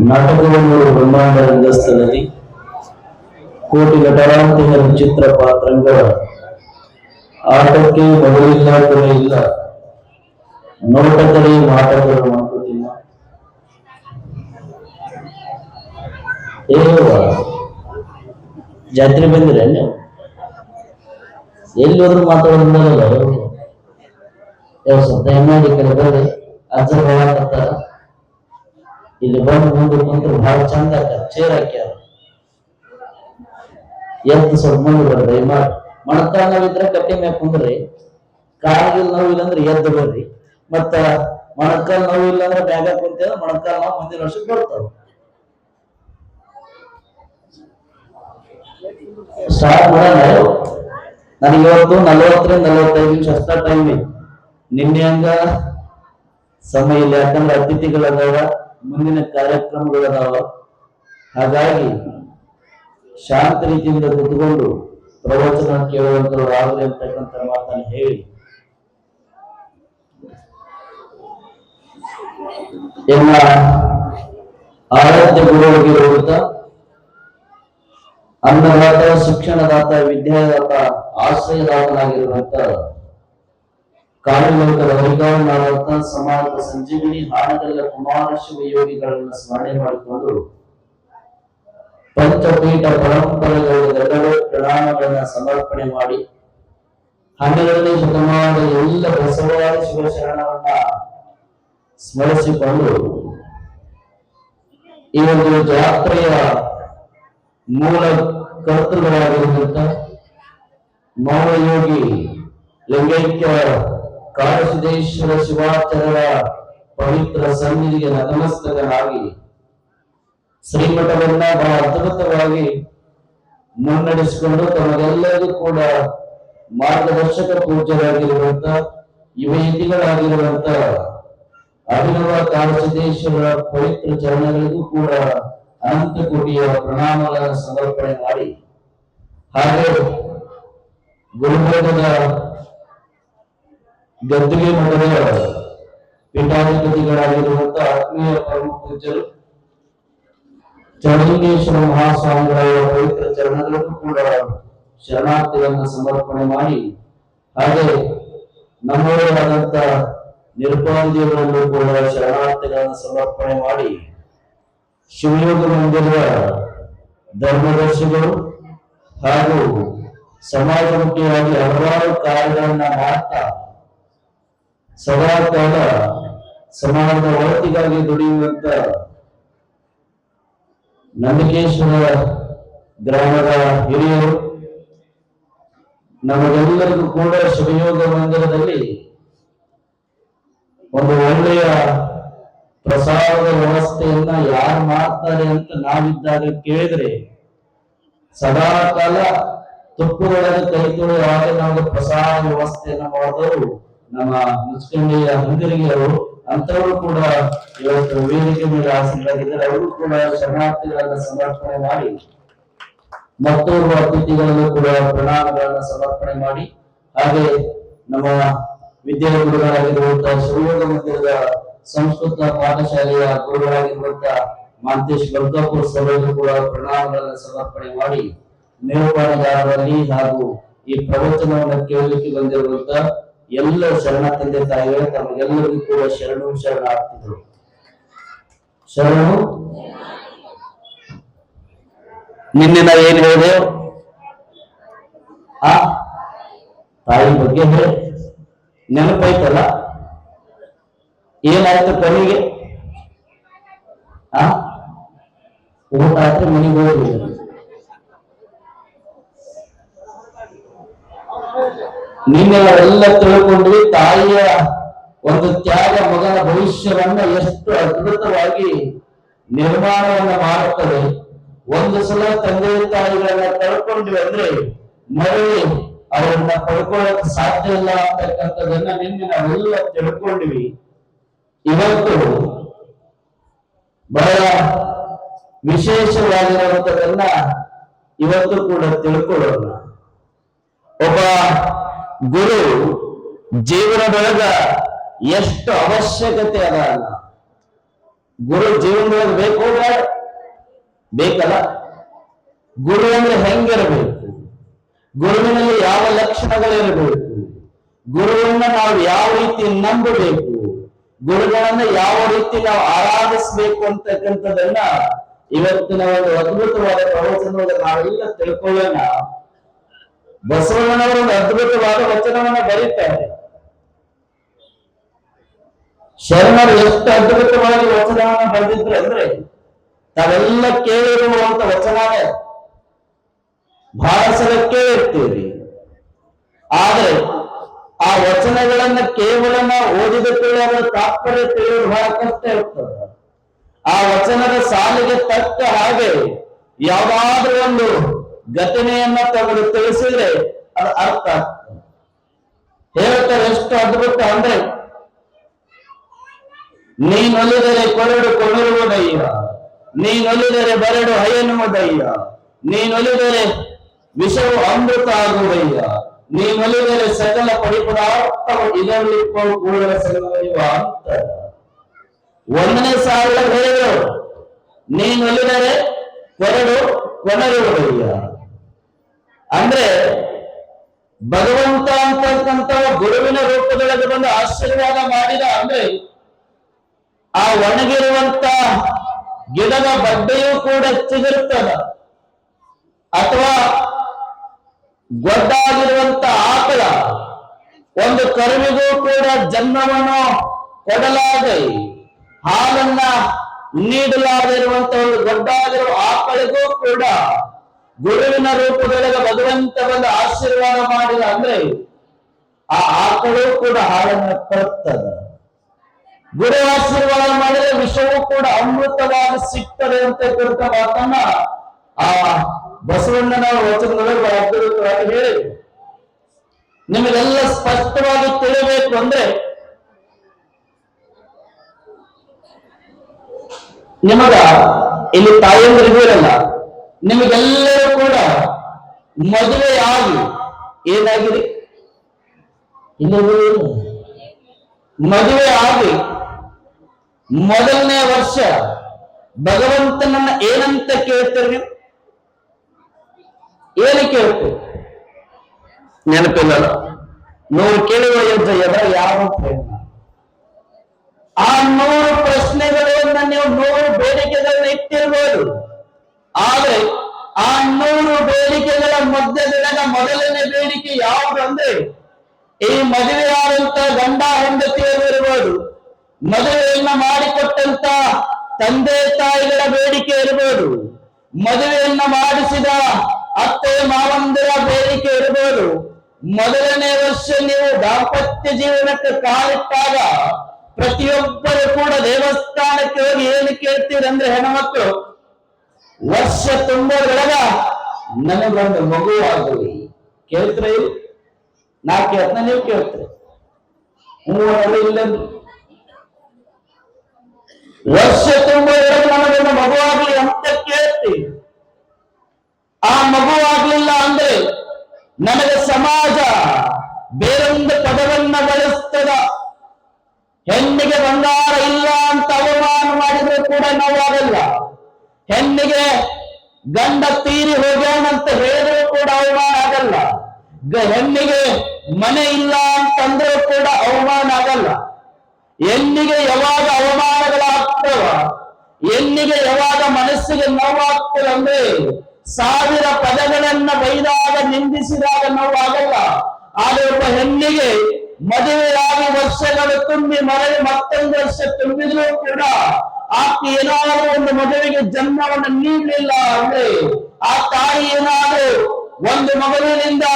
ನಾಟಕವನ್ನು ಬ್ರಹ್ಮಾಂಡ ರಂಗಸ್ಥಳದಲ್ಲಿ ಕೋಟಿ ನಟರಾಂತಿನ ವಿಚಿತ್ರ ಪಾತ್ರಗಳ ಆಟಕ್ಕೆ ಮೊದಲಿಲ್ಲ ಕೊನೆ ಇಲ್ಲ. ನೋಟದಲ್ಲಿ ಮಾಟಗಳು ಮಂಕುತಿಮ್ಮ. ಜಾತ್ರೆ ಬಂದಿರ ನೀವು? ಎಲ್ಲಿ ಹೋದ್ರು ಮಾತಾಡೋದಿಲ್ಲ. ದಯಮಾಡಿ ಕಡೆ ಬರ್ರಿ, ಅಜ್ಜರ್ ಹೇಳಕತ್ತಾರ. ಇಲ್ಲಿ ಬಂದು ಮುಂದೆ ಕುಂತ್ರು ಬಹಳ ಚಂದ ಚೇರ್ ಹಾಕ್ಯಾರ. ಎದ್ದು ಸ್ವಲ್ಪ ಮುಂದೆ ಬರ್ರಿ ದಯಮಾಡಿ. ಮೊಣಕಾಲ್ ನೋವಿದ್ರೆ ಕಟ್ಟಿ ಮ್ಯಾಗ ಕುಂದ್ರಿ, ಕಾಲಿಗೆ ನೋವಿಲ್ಲ ಅಂದ್ರೆ ಎದ್ದು ಬರ್ರಿ. ಮತ್ತ ಮೊಣಕಾಲ್ ನೋವಿಲ್ಲ ಅಂದ್ರೆ ಬ್ಯಾಗ ಕುಂತ ಮೊಣಕಾಲ್ ನೋವು ಮುಂದಿನ ವರ್ಷಕ್ಕೆ ಬರ್ತಾವ. ಸ್ಟಾರ್ಟ್ ಮಾಡೋಣ. ನನಗೆ ಇವತ್ತು 40-45 ನಿಮಿಷ ಅಷ್ಟ ಟೈಮ್ ಇದೆ. ನಿನ್ನೆ ಹಂಗ ಸಮಯ ಇಲ್ಲ, ಯಾಕಂದ್ರೆ ಅತಿಥಿಗಳದಾವ, ಮುಂದಿನ ಕಾರ್ಯಕ್ರಮಗಳದಾವ. ಹಾಗಾಗಿ ಶಾಂತ ರೀತಿಯಿಂದ ಕುತ್ಕೊಂಡು ಪ್ರವಚನ ಕೇಳುವಂತವ್ರು ಆಗಲಿ ಅಂತಕ್ಕಂಥ ಮಾತನ್ನು ಹೇಳಿ ಎಲ್ಲ ಆರಾಧ್ಯ ಗುರುವಾಗಿರುವಂತ ಅನ್ನದಾತ, ಶಿಕ್ಷಣದಾತ, ವಿದ್ಯಾದಾತ, ಆಶ್ರಯದಾತನಾಗಿರುವಂತ ಕಾಳಿಲೋಕದ ವೈಗಾವನಾದಂತ ಸಮಾಜದ ಸಂಜೀವಿನಿ ಹಾನಗಲ್ಲ ಕುಮಾರ ಶಿವಯೋಗಿಗಳನ್ನು ಸ್ಮರಣೆ ಮಾಡಿಕೊಂಡು ಪಂಚಪೀಠ ಪರಂಪರೆಗಳೆಲ್ಲರೂ ಪ್ರಣಾಮಗಳನ್ನ ಸಮರ್ಪಣೆ ಮಾಡಿ 12ನೇ ಶತಮಾನದ ಎಲ್ಲ ಬಸವಾದಿ ಶಿವಶರಣರನ್ನ ಸ್ಮರಿಸಿಕೊಂಡು ಈ ಒಂದು ಜಾತ್ರೆಯ ಮೂಲ ಕರ್ತೃಗಳಾಗಿರುವಂತ ಮೌನಯೋಗಿ ಲಿಂಗೈಕ್ಯ ಕಾಳಸಿದ್ದೇಶ್ವರ ಶಿವಾಚಾರ್ಯರ ಪವಿತ್ರ ಸನ್ನಿಧಿಗೆ ನತಮಸ್ತಕನಾಗಿ ಶ್ರೀಮಠವನ್ನ ಬಹಳ ಅದ್ಭುತವಾಗಿ ಮುನ್ನಡೆಸಿಕೊಂಡು ತಮಗೆಲ್ಲರಿಗೂ ಕೂಡ ಮಾರ್ಗದರ್ಶಕ ಪೂಜ್ಯರಾಗಿರುವಂತ ಯುವತಿಗಳಾಗಿರುವಂತ ಅಭಿನವ ಕಾಳಸಿದ್ದೇಶ್ವರರ ಪವಿತ್ರ ಚರಣಗಳಿಗೂ ಕೂಡ ಅನಂತ ಕೋಟಿಯ ಪ್ರಣಾಮಗಳನ್ನು ಸಮರ್ಪಣೆ ಮಾಡಿ, ಹಾಗೆ ಗುಲ್ಬರ್ಗದ ಗದ್ದುಗೆ ಮಠದ ಪೀಠಾಧಿಪತಿಗಳಾಗಿರುವಂತ ಆತ್ಮೀಯ ಪರಮ ಪೂಜ್ಯರು ಚರಲಿಂಗೇಶ್ವರ ಮಹಾಸ್ವಾಮಿಗಳ ಪವಿತ್ರ ಚರಣಗಳಿಗೂ ಕೂಡ ಶರಣಾರ್ಥಿಗಳನ್ನು ಸಮರ್ಪಣೆ ಮಾಡಿ, ಹಾಗೆ ನಮ್ಮವರಾದಂತ ನಿರ್ಪಾಂದಿಯವರನ್ನು ಕೂಡ ಶರಣಾರ್ಥಿಗಳನ್ನು ಸಮರ್ಪಣೆ ಮಾಡಿ, ಶಿವಯೋಗ ಮಂದಿರದ ಧರ್ಮದರ್ಶಿಗಳು ಹಾಗೂ ಸಮಾಜಮುಖಿಯಾಗಿ ಹಲವಾರು ಕಾರ್ಯಗಳನ್ನ ಮಾಡ್ತಾ ಸದಾ ಕಾಲ ಸಮಾಜದ ಒಳಿತಿಗಾಗಿ ದುಡಿಯುವಂತ ನಂದಿಕೇಶ್ವರ ಗ್ರಾಮದ ಹಿರಿಯರು ನಮಗೆಲ್ಲರಿಗೂ ಕೂಡ ಶಿವಯೋಗ ಮಂದಿರದಲ್ಲಿ ಒಂದು ಒಳ್ಳೆಯ ಪ್ರಸಾದದ ವ್ಯವಸ್ಥೆಯನ್ನ ಯಾರು ಮಾಡ್ತಾರೆ ಅಂತ ನಾವಿದ್ದಾಗ ಕೇಳಿದ್ರೆ ಸದಾ ಕಾಲ ತುಪ್ಪದೊಳಗೆ ಕೈ ತೊಳೆಯುವಾಗ ನಮಗೆ ಪ್ರಸಾದ ವ್ಯವಸ್ಥೆಯನ್ನ ಮಾಡಿದವರು ನಮ್ಮ ಮುಸ್ಕಂಡಿಯ ಹಿಂದಿರಿಗೆಯವರು. ಅಂತವರು ಕೂಡ ಇವತ್ತು ವೇದಿಕೆ ಮೇಲೆ ಆಸೀನರಾಗಿದ್ದಾರೆ. ಅವರು ಕೂಡ ಶರಣಾರ್ಥಿಗಳನ್ನ ಸಮರ್ಪಣೆ ಮಾಡಿ ಮತ್ತೋರ್ವ ಅತಿಥಿಗಳಲ್ಲೂ ಕೂಡ ಪ್ರಣಾಮಗಳನ್ನ ಸಮರ್ಪಣೆ ಮಾಡಿ, ಹಾಗೆ ನಮ್ಮ ವಿದ್ಯಾಗುರುಗಳಾಗಿರುವಂತಹ ಶಿವಯೋಗ ಮಂದಿರದ ಸಂಸ್ಕೃತ ಪಾಠಶಾಲೆಯ ಗುರುಗಳಾಗಿರುವಂತಹ ಮಾಂತೇಶ್ ಗಲ್ಕಾಪುರ್ ಸಭೆಗೂ ಕೂಡ ಪ್ರಣಾಮಗಳನ್ನು ಸಮರ್ಪಣೆ ಮಾಡಿ, ನಿರ್ಮಾಣಗಾರರಲ್ಲಿ ಹಾಗೂ ಈ ಪ್ರವಚನವನ್ನು ಕೇಳಲಿಕ್ಕೆ ಬಂದಿರುವಂತ ಎಲ್ಲ ಶರಣ ತಂದೆ ತಾಯಿಗಳು ತಮಗೆಲ್ಲರಿಗೂ ಕೂಡ ಶರಣಾರ್ಥಿಗಳು. ಶರಣು. ನಿನ್ನೆ ನಾ ಏನ್ ಹೇಳಿದೆ? ಆ ತಾಯಿ ಬಗ್ಗೆ ನೆನಪಾಯ್ತಲ್ಲ? ಏನಾಯ್ತು ಕೊನೆಗೆ? ಊಟ ಆದ್ರೆ ಮನೆಗೆ ಹೋಗಿ ನಿನ್ನೆ ನಾವೆಲ್ಲ ತಿಳ್ಕೊಂಡ್ವಿ ತಾಯಿಯ ಒಂದು ತ್ಯಾಗ ಮಗನ ಭವಿಷ್ಯವನ್ನ ಎಷ್ಟು ಅದ್ಭುತವಾಗಿ ನಿರ್ಮಾಣವನ್ನ ಮಾಡುತ್ತದೆ. ಒಂದು ಸಲ ತಂದೆ ತಾಯಿಗಳನ್ನ ಕಳ್ಕೊಂಡ್ವಿ ಅಂದ್ರೆ ಮರಳಿ ಅವರನ್ನ ಪಡ್ಕೊಳ್ಳಕ್ ಸಾಧ್ಯ ಇಲ್ಲ ಅಂತಕ್ಕಂಥದನ್ನ ನಿನ್ನೆ ನಾವೆಲ್ಲ ತಿಳ್ಕೊಂಡ್ವಿ. ಇವತ್ತು ಬಹಳ ವಿಶೇಷವಾಗಿರುವಂತದನ್ನ ಇವತ್ತು ಕೂಡ ತಿಳ್ಕೊಳ್ಳೋಣ. ಒಬ್ಬ ಗುರು ಜೀವನದೊಳಗ ಎಷ್ಟು ಅವಶ್ಯಕತೆ ಅದ. ಗುರು ಜೀವನದೊಳಗೆ ಬೇಕು ಬೇಕಲ್ಲ. ಗುರು ಅಂದ್ರೆ ಹೆಂಗಿರಬೇಕು, ಗುರುವಿನಲ್ಲಿ ಯಾವ ಲಕ್ಷಣಗಳಿರಬೇಕು, ಗುರುವನ್ನ ನಾವು ಯಾವ ರೀತಿ ನಂಬಬೇಕು, ಗುರುಗಳನ್ನ ಯಾವ ರೀತಿ ನಾವು ಆರಾಧಿಸಬೇಕು ಅಂತಕ್ಕಂಥದನ್ನ ಇವತ್ತಿನ ಒಂದು ಅದ್ಭುತವಾದ ಪ್ರವಚನದಲ್ಲಿ ನಾವೆಲ್ಲ ತಿಳ್ಕೊಳ್ಳೋಣ. ಬಸವಣ್ಣನವರು ಒಂದು ಅದ್ಭುತವಾದ ವಚನವನ್ನ ಬರೀತಾರೆ. ಶರಣರು ಎಷ್ಟು ಅದ್ಭುತವಾಗಿ ವಚನವನ್ನ ಬರೆದಿದ್ರು ಅಂದ್ರೆ ತಾವೆಲ್ಲ ಕೇಳಿರುವಂತ ವಚನವೇ, ಬಹಳ ಸಲ ಕೇಳಿರ್ತೀವಿ. ಆದ್ರೆ ಆ ವಚನಗಳನ್ನ ಕೇವಲ ನಾವು ಓದಿದ ಅದರ ತಾತ್ಪರ್ಯ ತಿಳಿಯೋದು ಬಹಳ ಕಷ್ಟ ಇರ್ತದೆ. ಆ ವಚನದ ಸಾಲಿಗೆ ತಕ್ಕ ಹಾಗೆ ಯಾವ್ದಾದ್ರೂ ಒಂದು ಘಟನೆಯನ್ನ ತಗೊಂಡು ತಿಳಿಸಿದ್ರೆ ಅದು ಅರ್ಥ ಆಗ್ತದೆ. ಹೇಳ್ತಾರೆ ಎಷ್ಟು ಅದ್ಭುತ ಅಂದ್ರೆ, ನೀನೊಲಿದರೆ ಕೊರಡು ಕೊಣಿರುವುದಯ್ಯ, ನೀನೊಲಿದರೆ ಬರಡು ಹಯನುವುದಯ್ಯ, ನೀನೊಲಿದರೆ ವಿಷವು ಅಮೃತ ಆಗುವುದಯ್ಯ, ನೀನೊಲಿದರೆ ಸಕಲ ಪರಿಪದಾರ್ಥವು ಇದರಲ್ಲಿ ಕೂಡಲ ಸಂಗಮಯುವ ಅಂತ 1ನೇ ಸಾಲ ಹೇಳಿದರು. ನೀನೊಲಿದರೆ ಕೊರಡು ಕೊನರುವುದಯ್ಯ ಅಂದ್ರೆ ಭಗವಂತ ಅಂತಕ್ಕಂಥ ಗುರುವಿನ ರೂಪದೊಳಗೆ ಬಂದು ಆಶೀರ್ವಾದ ಮಾಡಿದ ಅಂದ್ರೆ ಆ ಒಣಗಿರುವಂತ ಗಿಡದ ಬಡ್ಡೆಯೂ ಕೂಡ ಚಿಗುರುತ್ತದ, ಅಥವಾ ಗೊಡ್ಡಾಗಿರುವಂತ ಆಕಳ ಒಂದು ಕರುವಿಗೂ ಕೂಡ ಜನ್ಮವನ್ನು ಕೊಡಲಾದೆ ಹಾಲನ್ನ ನೀಡಲಾಗಿರುವಂತ ಒಂದು ಗೊಡ್ಡಾಗಿರುವ ಆಕಳಿಗೂ ಕೂಡ ಗುರುವಿನ ರೂಪದೊಳಗೆ ಭಗವಂತ ಬಂದು ಆಶೀರ್ವಾದ ಮಾಡಿದ ಅಂದ್ರೆ ಆ ಆಕಳು ಕೂಡ ಹಾಲನ್ನು ಕೊಡುತ್ತದೆ. ಗುರು ಆಶೀರ್ವಾದ ಮಾಡಿದ್ರೆ ವಿಷವೂ ಕೂಡ ಅಮೃತವಾಗಿ ಸಿಗ್ತದೆ ಅಂತ ಕುರಿತ ಮಾತನ್ನ ಆ ಬಸವಣ್ಣನ ವಚನದೊಳಗೆ ಅದ್ಭುತವಾಗಿ ಹೇಳಿದ್ರು. ನಿಮಗೆಲ್ಲ ಸ್ಪಷ್ಟವಾಗಿ ತಿಳಿಬೇಕು ಅಂದ್ರೆ ನಿಮಗ ಇಲ್ಲಿ ತಾಯಂದ್ರಿಗೂ ಇರಲ್ಲ, ನಿಮಗೆಲ್ಲರೂ ಕೂಡ ಮದುವೆಯಾಗಿ ಏನಾಗಿದೆ, ಮದುವೆ ಆಗಿ ಮೊದಲನೇ ವರ್ಷ ಭಗವಂತನನ್ನ ಏನಂತ ಕೇಳ್ತೀರಿ ನೀವು? ಏನು ಕೇಳ್ತೀವಿ? ನೆನಪಿಲ್ಲ. 100 ಕೇಳುವ ಎದ್ರ ಯಾವ ಪ್ರೇಮ? ಆ 100 ಪ್ರಶ್ನೆಗಳನ್ನ ನೀವು 100 ಬೇಡಿಕೆಗಳನ್ನ ಇಟ್ಟಿರ್ಬೋದು. ಆದ್ರೆ ಆ 100 ಬೇಡಿಕೆಗಳ ಮಧ್ಯದೊಳಗ ಮೊದಲನೇ ಬೇಡಿಕೆ ಯಾವುದು ಅಂದ್ರೆ ಈ ಮದುವೆಯಾದಂತ ಗಂಡ ಹೆಂಡತಿಯರು ಇರ್ಬೋದು, ಮದುವೆಯನ್ನ ಮಾಡಿಕೊಟ್ಟಂತ ತಂದೆ ತಾಯಿಗಳ ಬೇಡಿಕೆ ಇರ್ಬೋದು, ಮದುವೆಯನ್ನ ಮಾಡಿಸಿದ ಅತ್ತೆ ಮಾವಂದಿರ ಬೇಡಿಕೆ ಇರ್ಬೋದು. ಮೊದಲನೇ ವರ್ಷ ನೀವು ದಾಂಪತ್ಯ ಜೀವನಕ್ಕೆ ಕಾಲಿಟ್ಟಾಗ ಪ್ರತಿಯೊಬ್ಬರು ಕೂಡ ದೇವಸ್ಥಾನಕ್ಕೆ ಹೋಗಿ ಏನು ಕೇಳ್ತೀರಂದ್ರೆ ಹೆಣ್ಮಕ್ಳು ವರ್ಷ ತುಂಬರೊಳಗ ನನಗೊಂದು ಮಗು ಆಗಲಿ ಕೇಳ್ತೀರಿ? ನಾ ಕೇಳ್ತ ನೀವು ಕೇಳ್ತೀರಿ? ಇಲ್ಲ. ವರ್ಷ ತುಂಬರೊಳಗೆ ನನಗೊಂದು ಮಗು ಆಗ್ಲಿ ಅಂತ ಕೇಳ್ತೀವಿ. ಆ ಮಗು ಆಗ್ಲಿಲ್ಲ ಅಂದ್ರೆ ನನಗೆ ಸಮಾಜ ಬೇರೊಂದು ಪದವನ್ನ ಬಳಸ್ತದ. ಹೆಣ್ಣಿಗೆ ಬಂಗಾರ ಇಲ್ಲ ಅಂತ ಅವಮಾನ ಮಾಡಿದ್ರೆ ಕೂಡ ನೋವಾಗಲ್ಲ, ಹೆಣ್ಣಿಗೆ ಗಂಡ ತೀರಿ ಹೋಗ್ಯಾನಂತ ಹೇಳಿದ್ರು ಕೂಡ ಅವಮಾನ ಆಗಲ್ಲ, ಹೆಣ್ಣಿಗೆ ಮನೆ ಇಲ್ಲ ಅಂತಂದ್ರೂ ಕೂಡ ಅವಮಾನ ಆಗಲ್ಲ. ಹೆಣ್ಣಿಗೆ ಯಾವಾಗ ಅವಮಾನಗಳಾಗ್ತವ, ಹೆಣ್ಣಿಗೆ ಯಾವಾಗ ಮನಸ್ಸಿಗೆ ನೋವಾಗ್ತದೆ ಅಂದ್ರೆ 1000 ಪದಗಳನ್ನ ಬೈದಾಗ ನಿಂದಿಸಿದಾಗ ನೋವಾಗಲ್ಲ. ಆದ್ರೆ ಒಬ್ಬ ಹೆಣ್ಣಿಗೆ ಮದುವೆಯಾಗಿ ವರ್ಷಗಳು ತುಂಬಿ ಮರಳಿ ಮತ್ತೊಂದು ವರ್ಷ ತುಂಬಿದ್ರು ಕೂಡ ಆಕೆ ಏನಾದರೂ ಒಂದು ಮದುವೆಗೆ ಜನ್ಮವನ್ನು ನೀಡಲಿಲ್ಲ ಅಂದ್ರೆ, ಆ ತಾಯಿ ಏನಾದರೂ ಒಂದು ಮಗುವಿನಿಂದ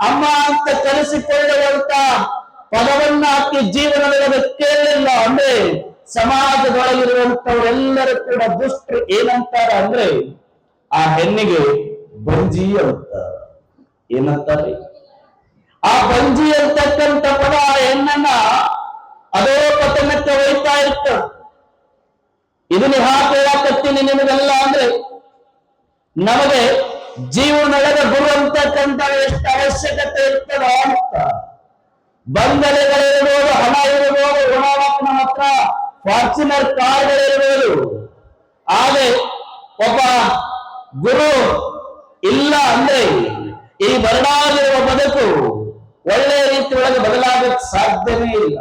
ಅಮ್ಮ ಅಂತ ಕರೆಸಿಕೊಳ್ಳುವಂತ ಪದವನ್ನ ಆಕೆ ಜೀವನದಲ್ಲಿ ಕೇಳಲಿಲ್ಲ ಅಂದ್ರೆ ಸಮಾಜದೊಳಗಿರುವಂತವರೆಲ್ಲರೂ ಕೂಡ ದುಷ್ಟರು ಏನಂತಾರ ಅಂದ್ರೆ ಆ ಹೆಣ್ಣಿಗೆ ಬಂಜಿ ಅಂತ. ಏನಂತಾರೆ? ಆ ಬಂಜಿ ಅಂತಕ್ಕಂಥ ಪದ ಆ ಹೆಣ್ಣನ್ನ ಅದೇ ಪತನಕ್ಕೆ ಒಯ್ತಾ ಇರ್ತ. ಇದನ್ನ ಯಾಕೆ ಹೇಳಕತ್ತೀನಿ ನಿಮಗೆಲ್ಲ ಅಂದ್ರೆ ನಮಗೆ ಜೀವನದ ಗುರು ಅಂತಕ್ಕಂಥ ಎಷ್ಟು ಅವಶ್ಯಕತೆ ಇರ್ತದ ಅಂತ. ಬಂಧನಗಳಿರ್ಬೋದು, ಹಣ ಇರ್ಬೋದು, ಗುಣವನ್ನ ಹತ್ರ ಫಾರ್ಚುನರ್ ಕಾರ್ಗಳಿರ್ಬೋದು. ಆದರೆ ಒಬ್ಬ ಗುರು ಇಲ್ಲ ಅಂದ್ರೆ ಈ ಬರಡಾಗಿರುವ ಬದುಕು ಒಳ್ಳೆಯ ರೀತಿಯೊಳಗೆ ಬದಲಾಗಕ್ಕೆ ಸಾಧ್ಯವೇ ಇಲ್ಲ.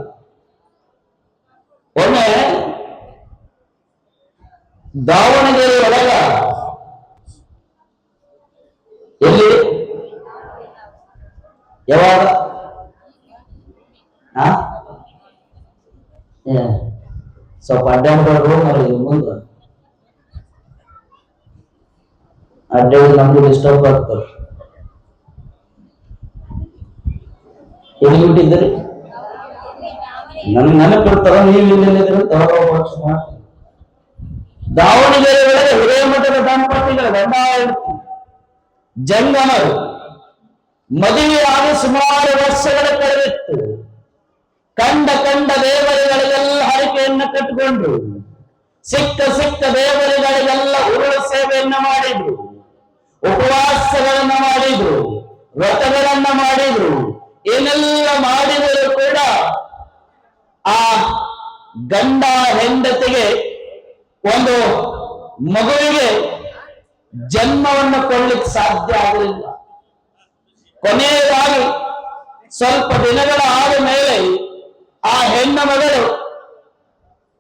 ಒಮ್ಮೆ ದಾವಣಗೆರೆ ಒಳಗ ಎಲ್ಲಿ ಯಾವಾಗ ಸ್ವಲ್ಪ ಅಡ್ಡಾಡ್ಬಾರ್ದು ನೋಡಿ ಮುಂದ ಅಡ್ಡಾಡಿ ನಮ್ಗೆ ಡಿಸ್ಟರ್ಬ್ ಆಗ್ತದೆ. ಎಲ್ಲಿ ಬಿಟ್ಟಿದ್ದೀರಿ? ನನ್ಗೆ ನೆನಪು ಬರ್ತಾರ, ನೀವು ಇಲ್ಲಿದ್ದೀರಿ ಮಾಡ್ತೀನಿ. ದಾವಣಗೆರೆ ಒಳಗೆ ಹಿರೇಮಠದ ದಂಪತಿಗಳ ಗಂಡ ಜಂಗಮರು ಮದುವೆಯಾಗಿ ಸುಮಾರು ವರ್ಷಗಳ ಕಳೆದಿತ್ತು. ಕಂಡ ದೇವರುಗಳಿಗೆಲ್ಲ ಹರಕೆಯನ್ನು ಕಟ್ಟಿಕೊಂಡ್ರು. ಸಿಕ್ಕ ದೇವರುಗಳಿಗೆಲ್ಲ ಉರುಳು ಸೇವೆಯನ್ನ ಮಾಡಿದ್ರು, ಉಪವಾಸಗಳನ್ನ ಮಾಡಿದ್ರು, ವ್ರತಗಳನ್ನ ಮಾಡಿದ್ರು. ಏನೆಲ್ಲ ಮಾಡಿದರೂ ಕೂಡ ಆ ಗಂಡ ಹೆಂಡತಿಗೆ ಒಂದು ಮಗುವಿಗೆ ಜನ್ಮವನ್ನು ಕೊಡ್ಲಿಕ್ಕೆ ಸಾಧ್ಯ ಆಗಲಿಲ್ಲ. ಕೊನೆಯದಾಗಿ ಸ್ವಲ್ಪ ದಿನಗಳ ಆದ ಮೇಲೆ ಆ ಹೆಣ್ಣು ಮಗಳು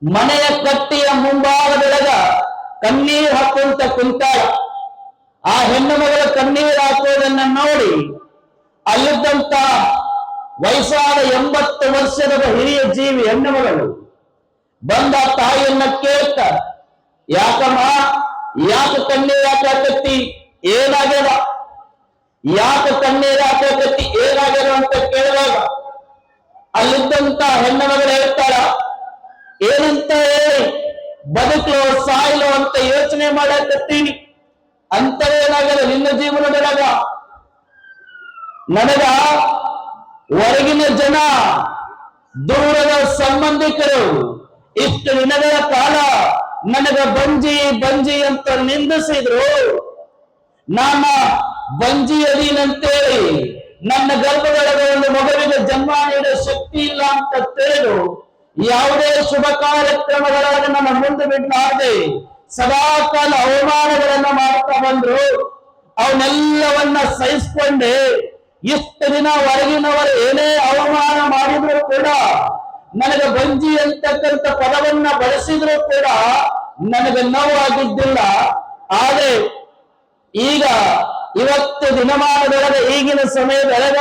ಮನೆಯ ಕಟ್ಟಿಯ ಮುಂಭಾಗದೊಳಗ ಕಣ್ಣೀರು ಹಾಕುವಂತ ಕುಂತಾಳ. ಆ ಹೆಣ್ಣು ಮಗಳ ಕಣ್ಣೀರು ಹಾಕುವುದನ್ನ ನೋಡಿ ಅಲ್ಲಿದ್ದಂತ ವಯಸ್ಸಾದ 80 ವರ್ಷದ ಹಿರಿಯ ಜೀವಿ ಹೆಣ್ಣು ಮಗಳು ಬಂದ ತಾಯಿಯನ್ನ ಕೇಳ್ತ, ಯಾಕಮ್ಮ, ಯಾಕೆ ಕಣ್ಣೀರು ಹಾಕಿ ಏನಾಗ್ಯದ, ಯಾಕೆ ಕಣ್ಣೀರು ಹಾಕಿ ಏನಾಗ್ಯದ ಅಂತ ಕೇಳಿದಾಗ ಅಲ್ಲಿದ್ದಂತ ಹೆಣ್ಣು ಮಗಳು ಹೇಳ್ತಾಳ, ಏನಂತ ಹೇಳಿ ಬದುಕಲು ಸಾಯಲು ಅಂತ ಯೋಚನೆ ಮಾಡಕತ್ತೀನಿ. ಅಂತವೇನಾಗಲ್ಲ ನಿನ್ನ ಜೀವನದೊಳಗ. ನನಗ ಹೊರಗಿನ ಜನ, ದೂರದ ಸಂಬಂಧಿಕರು ಇಷ್ಟು ದಿನಗಳ ಕಾಲ ನನಗ ಬಂಜಿ ಅಂತ ನಿಂದಿಸಿದ್ರು. ನನ್ನ ಬಂಜಿ ಅದೀನಂತೇಳಿ ನನ್ನ ಗರ್ಭದೊಳಗೆ ಒಂದು ಮಗುವಿಗೆ ಜನ್ಮ ನೀಡೋ ಶಕ್ತಿ ಇಲ್ಲ ಅಂತ ತಿಳಿದು ಯಾವುದೇ ಶುಭ ಕಾರ್ಯಕ್ರಮಗಳಾದ ನನ್ನ ಮುಂದೆ ಬಿಡಲಾರದೆ ಸದಾಕಾಲ ಅವಮಾನಗಳನ್ನ ಮಾಡ್ತಾ ಬಂದ್ರು. ಅವನ್ನೆಲ್ಲವನ್ನ ಸಹಿಸಿಕೊಂಡೆ. ಇಷ್ಟು ದಿನ ಹೊರಗಿನವರು ಏನೇ ಅವಮಾನ ಮಾಡಿದ್ರು ಕೂಡ, ನನಗೆ ಬಂಜಿ ಅಂತಕ್ಕಂಥ ಪದವನ್ನ ಬಳಸಿದ್ರು ಕೂಡ ನನಗೆ ನೋವಾಗಿದ್ದಿಲ್ಲ. ಆದ್ರೆ ಈಗ ಇವತ್ತು ದಿನಮಾನದೊಳಗೆ ಈಗಿನ ಸಮಯದೊಳಗ